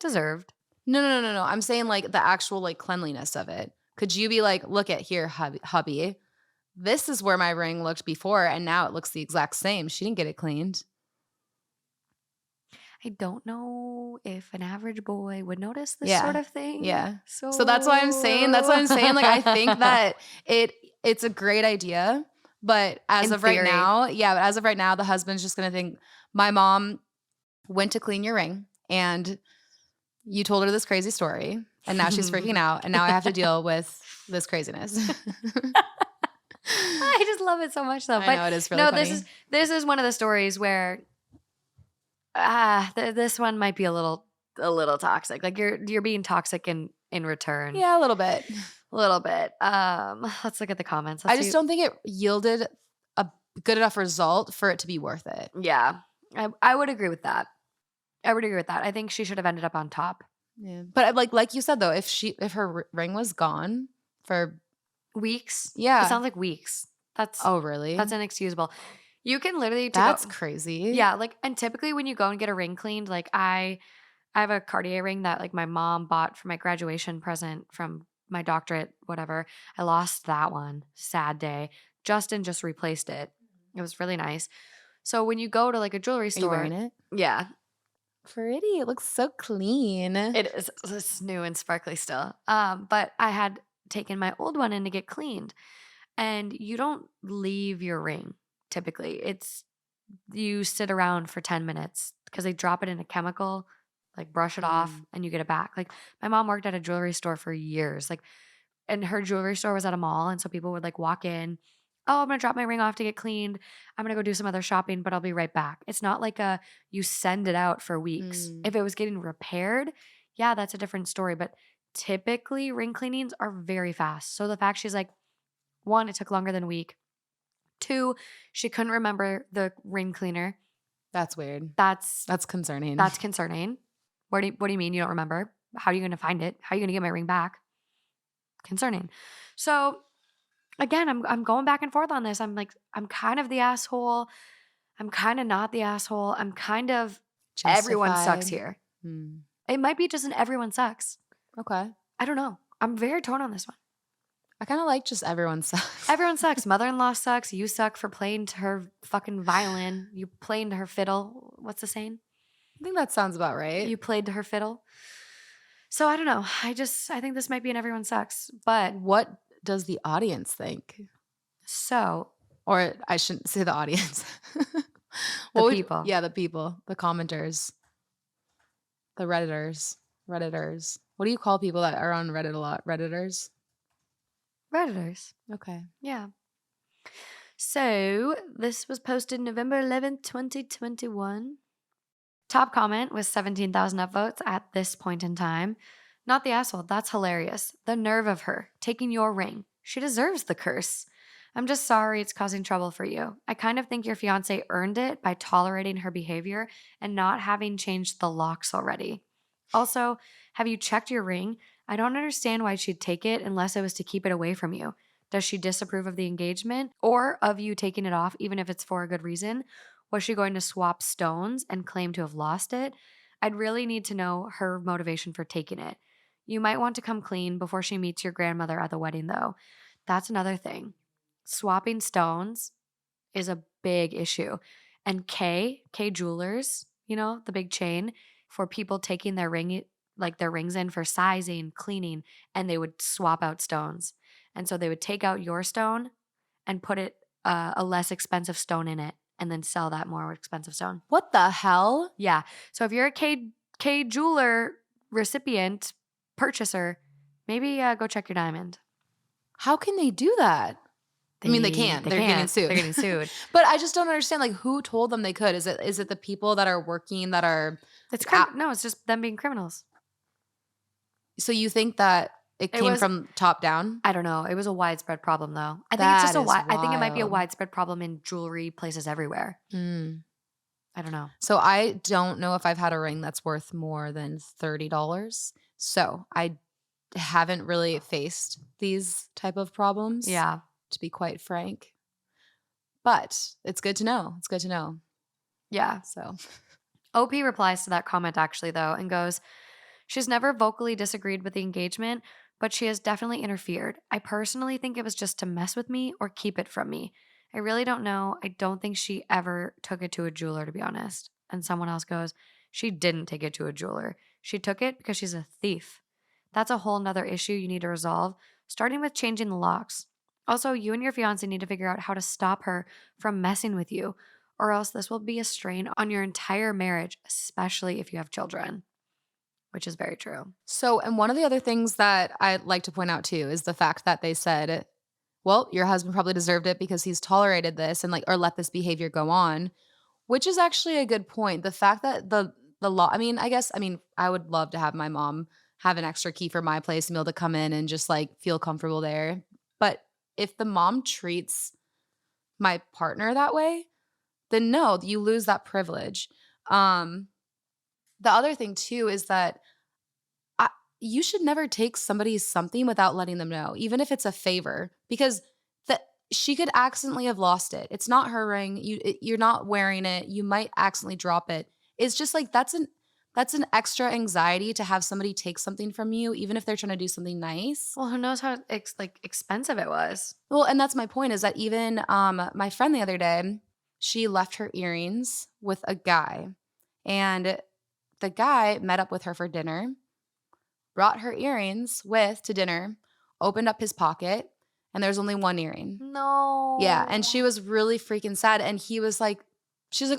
deserved. No. I'm saying like the actual like cleanliness of it. Could you be like, look at here, hubby. This is where my ring looked before, and now it looks the exact same. She didn't get it cleaned. I don't know if an average boy would notice this sort Yeah. of thing. Yeah. So So that's why I'm saying, like I think that it's a great idea, but as in of right theory. now, yeah, but as of right now, the husband's just gonna think my mom went to clean your ring and you told her this crazy story and now she's freaking out and now I have to deal with this craziness. I just love it so much though. I But know it is really no, funny. this is one of the stories where this one might be a little toxic. Like you're being toxic in return. Yeah, a little bit. A little bit. Let's look at the comments. I just don't think it yielded a good enough result for it to be worth it. Yeah. I would agree with that. I think she should have ended up on top. Yeah. But like you said though, if her ring was gone for Weeks. Yeah. It sounds like weeks. Oh, really? That's inexcusable. You can literally That's crazy. Yeah, like and typically when you go and get a ring cleaned, like I have a Cartier ring that like my mom bought for my graduation present from my doctorate, whatever. I lost that one. Sad day. Justin just replaced it. It was really nice. So when you go to like a jewelry Are you store, wearing it? yeah, Pretty. It looks so clean. it is. It's new and sparkly still. But I had taken my old one in to get cleaned, and you don't leave your ring. Typically, it's you sit around for 10 minutes because they drop it in a chemical, like brush it off, and you get it back. Like my mom worked at a jewelry store for years, like, and her jewelry store was at a mall, and so people would like walk in. Oh, I'm gonna drop my ring off to get cleaned. I'm gonna go do some other shopping, but I'll be right back. It's not like you send it out for weeks. Mm. If it was getting repaired, yeah, that's a different story. But typically, ring cleanings are very fast. So the fact she's like, one, it took longer than a week. Two, she couldn't remember the ring cleaner. That's weird. That's concerning. That's concerning. What do you mean you don't remember? How are you gonna find it? How are you gonna get my ring back? Concerning. So again, I'm going back and forth on this. I'm like, I'm kind of the asshole. I'm kind of not the asshole. I'm kind of everyone sucks Justified. here. Hmm. It might be just an everyone sucks. Okay. I don't know. I'm very torn on this one. I kind of like just everyone sucks. Everyone sucks. Mother-in-law sucks. You suck for playing to her fucking violin. You playing to her fiddle. What's the saying? I think that sounds about right. You played to her fiddle. So I don't know. I think this might be an everyone sucks. But What does the audience think? so Or I shouldn't say the audience. the people. Yeah, the people, the commenters, the Redditors. Redditors. What do you call people that are on Reddit a lot? Redditors? Redditors. Okay. Yeah. So this was posted November 11th, 2021. Top comment with 17,000 upvotes at this point in time. Not the asshole. That's hilarious. The nerve of her taking your ring. She deserves the curse. I'm just sorry it's causing trouble for you. I kind of think your fiance earned it by tolerating her behavior and not having changed the locks already. Also, have you checked your ring? I don't understand why she'd take it unless it was to keep it away from you. Does she disapprove of the engagement or of you taking it off, even if it's for a good reason? Was she going to swap stones and claim to have lost it? I'd really need to know her motivation for taking it. You might want to come clean before she meets your grandmother at the wedding, though. That's another thing. Swapping stones is a big issue. And K Jewelers, the big chain for people taking their their rings in for sizing, cleaning, and they would swap out stones. And so they would take out your stone and put a less expensive stone in it and then sell that more expensive stone. What the hell? Yeah. So if you're a K jeweler recipient, purchaser, maybe go check your diamond. How can they do that? I mean, they can't. They're getting sued. They're getting sued. But I just don't understand, like, who told them they could? Is it the people that are working that are No, it's just them being criminals. So you think that it came from top down? I don't know. It was a widespread problem, though. I think I think it might be a widespread problem in jewelry places everywhere. I don't know. So I don't know if I've had a ring that's worth more than $30. So I haven't really faced these type of problems. Yeah. To be quite frank. But it's good to know. It's good to know. Yeah. So OP replies to that comment actually, though, and goes, she's never vocally disagreed with the engagement, but she has definitely interfered. I personally think it was just to mess with me or keep it from me. I really don't know. I don't think she ever took it to a jeweler, to be honest. And someone else goes, she didn't take it to a jeweler. She took it because she's a thief. That's a whole nother issue you need to resolve, starting with changing the locks. Also, you and your fiance need to figure out how to stop her from messing with you, or else this will be a strain on your entire marriage, especially if you have children, which is very true. So, and one of the other things that I'd like to point out too is the fact that they said, well, your husband probably deserved it because he's tolerated this and or let this behavior go on, which is actually a good point. The fact that the law, I would love to have my mom have an extra key for my place and be able to come in and just like feel comfortable there. But if the mom treats my partner that way, then no, you lose that privilege. The other thing too is that you should never take somebody's something without letting them know, even if it's a favor, because she could accidentally have lost it. It's not her ring. You're not wearing it. You might accidentally drop it. It's just like that's an extra anxiety to have somebody take something from you, even if they're trying to do something nice. Well, who knows how expensive it was. Well, and that's my point is that even my friend the other day, she left her earrings with a guy, and the guy met up with her for dinner, brought her earrings to dinner, opened up his pocket, and there's only one earring. No. Yeah, and she was really freaking sad, and she's like,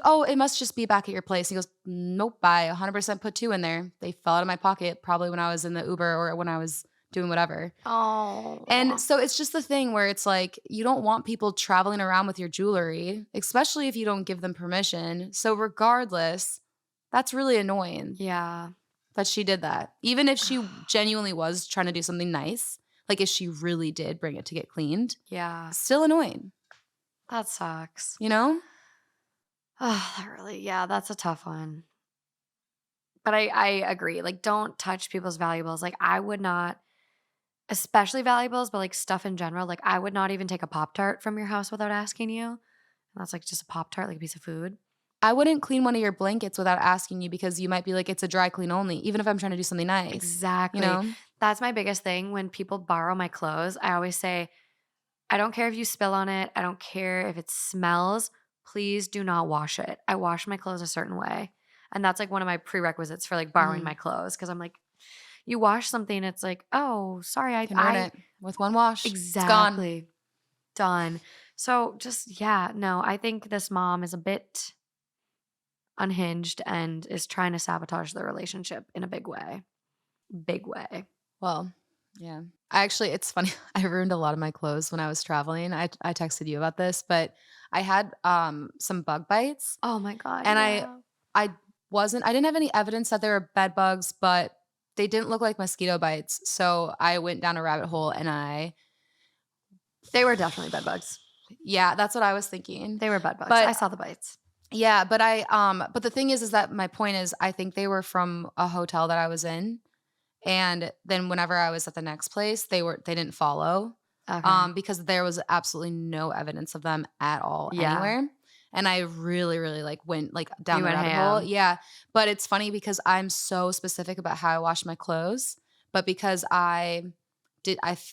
oh, it must just be back at your place. He goes, nope, I 100% put two in there. They fell out of my pocket probably when I was in the Uber or when I was doing whatever. Oh. And so it's just the thing where it's like, you don't want people traveling around with your jewelry, especially if you don't give them permission. So regardless, that's really annoying. Yeah. That she did that. Even if she genuinely was trying to do something nice, like if she really did bring it to get cleaned. Yeah. Still annoying. That sucks. You know? Oh, that's a tough one. But I agree. Like, don't touch people's valuables. Like, I would not, especially valuables, but like stuff in general. Like, I would not even take a Pop-Tart from your house without asking you. And that's like just a Pop-Tart, like a piece of food. I wouldn't clean one of your blankets without asking you because you might be like, it's a dry clean only, even if I'm trying to do something nice. Exactly. You know? That's my biggest thing. When people borrow my clothes, I always say, I don't care if you spill on it. I don't care if it smells. Please do not wash it. I wash my clothes a certain way. And that's like one of my prerequisites for like borrowing my Mhm. clothes. Cause I'm like, you wash something, it's like, oh, sorry, Can ruin I it with one wash. It's gone. exactly done. So just yeah, no, I think this mom is a bit unhinged and is trying to sabotage the relationship in a big way. Big way. Well, yeah. I actually it's funny, I ruined a lot of my clothes when I was traveling. I texted you about this, but I had, some bug bites, Oh my God, and yeah. I I didn't have any evidence that they were bed bugs, but they didn't look like mosquito bites, so I went down a rabbit hole and They were definitely bed bugs. yeah, that's what I was thinking. They were bed bugs. I But saw the bites. yeah, but the thing is that my point is I think they were from a hotel that I was in. And then whenever I was at the next place, they didn't follow, Okay. because there was absolutely no evidence of them at all Yeah. anywhere. And I really, really like went like down You the went rabbit hole. ham. Yeah. But it's funny because I'm so specific about how I wash my clothes. But because I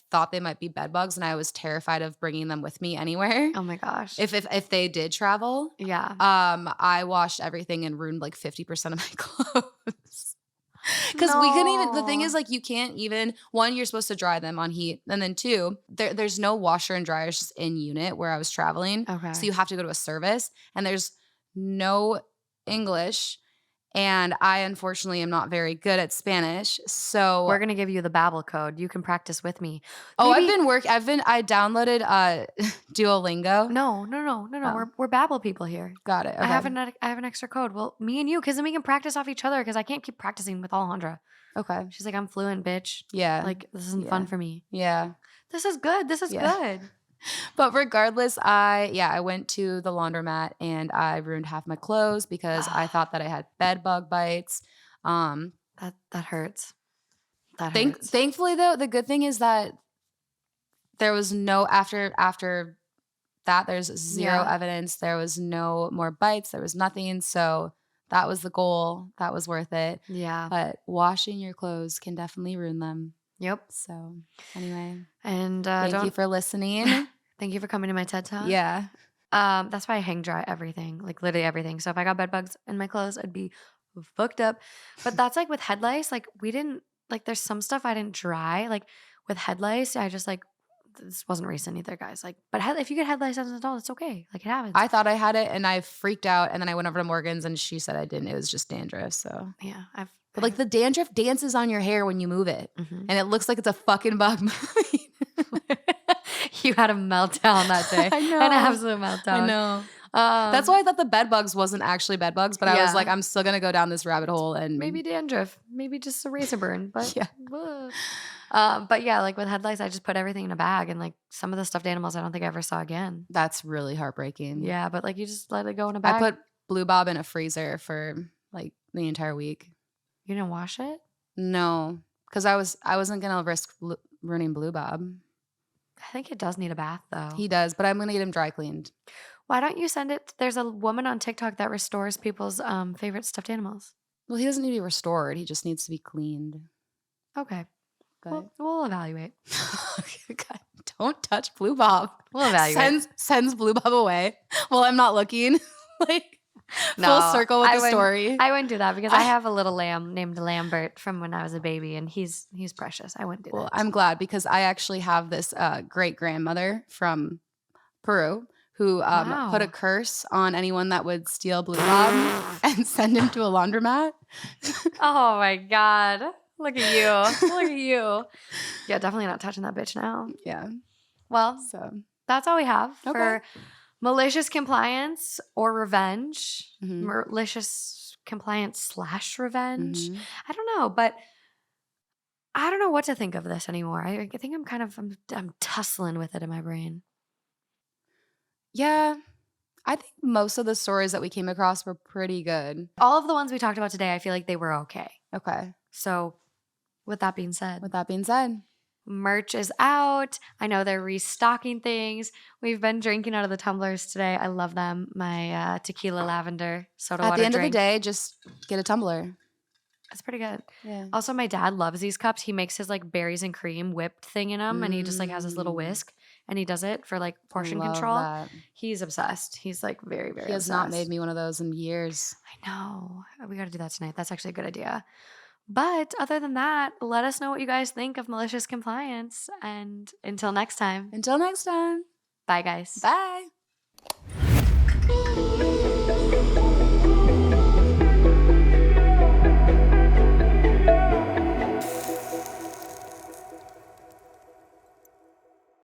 thought they might be bed bugs and I was terrified of bringing them with me anywhere. Oh my gosh. If they did travel, Yeah. I washed everything and ruined like 50% of my clothes. Because we couldn't even the thing is, No. like, you can't even 1, you're supposed to dry them on heat, and then 2, there's no washer and dryers just in unit where I was traveling, so Okay. you have to go to a service, and there's no English, and I unfortunately am not very good at Spanish, so We're gonna give you the Babbel code. You can practice with me. oh, Maybe I downloaded, Duolingo. no, no, no, no, no. Oh, We're Babbel people here. got it, okay, I have an extra code. Well, me and you, because then we can practice off each other. Because I can't keep practicing with Alejandra. okay, She's like, I'm fluent, bitch. yeah, Like this isn't yeah, fun for me. yeah, This is good. This is yeah. good. But regardless, I went to the laundromat and I ruined half my clothes because I thought that I had bed bug bites. Um, That hurts. That hurts. thankfully though, the good thing is that there was no after that there's zero Yeah. evidence. There was no more bites. There was nothing. So that was the goal. That was worth it. Yeah. But washing your clothes can definitely ruin them. Yep. So anyway, And thank you don't. for listening. Thank you for coming to my TED Talk. Yeah. That's why I hang dry everything, like literally everything. So if I got bed bugs in my clothes, I'd be fucked up. But that's like with head lice, like we didn't like there's some stuff I didn't dry. Like with head lice, I just like this wasn't recent either, guys. Like, but if you get head lice as an adult, it's okay. Like it happens. I thought I had it and I freaked out and then I went over to Morgan's and she said I didn't. It was just dandruff. So, Yeah, but like the dandruff dances on your hair when you move it Mhm. and it looks like it's a fucking bug moving. You had a meltdown that day. I know. An absolute meltdown. I know. That's why I thought the bed bugs wasn't actually bed bugs, but I was like, Yeah. I'm still going to go down this rabbit hole and Maybe dandruff, maybe just a razor burn, but yeah, but yeah, like with head lice, I just put everything in a bag, and like some of the stuffed animals, I don't think I ever saw again. that's really heartbreaking. Yeah, but like you just let it go in a I bag. put Blue Bob in a freezer for like the entire week. You didn't wash it? No, because I wasn't going to risk ruining Blue Bob. I think it does need a bath though. He does, but I'm going to get him dry cleaned. Why don't you send it? There's a woman on TikTok that restores people's favorite stuffed animals. Well, he doesn't need to be restored. He just needs to be cleaned. Okay, But we'll evaluate. God, don't touch Blue Bob. We'll evaluate. Sends Blue Bob away. Well, I'm not looking. Like full circle with the story. I wouldn't do that because I have a little lamb named Lambert from when I was a baby, and he's precious. I wouldn't do Well, that. I'm glad because I actually have this great grandmother from Peru who Wow. put a curse on anyone that would steal Blue Bob and send him to a laundromat. Oh my God. Look at you. Look at you. Yeah, definitely not touching that bitch now. Yeah. Well, So that's all we have Okay. for malicious compliance or revenge. Mhm. Malicious compliance / revenge. Mhm. I don't know, but I don't know what to think of this anymore. I think I'm tussling with it in my brain. Yeah. I think most of the stories that we came across were pretty good. All of the ones we talked about today, I feel like they were okay. Okay. So, with that being said, With that being said, merch is out. I know they're restocking things. We've been drinking out of the tumblers today. I love them. My tequila lavender soda at water the end drink. of the day, just get a tumbler. That's pretty good. Yeah. Also, my dad loves these cups. He makes his, like, berries and cream whipped thing in them, and he just, like, has this little Mm, whisk, and he does it for, like, portion love control. that. He's obsessed. He's, like, very, very He has not made obsessed. me one of those in years. I know. We gotta do that tonight. That's actually a good idea. But other than that, let us know what you guys think of malicious compliance, and until next time, Until next time. bye, guys. Bye.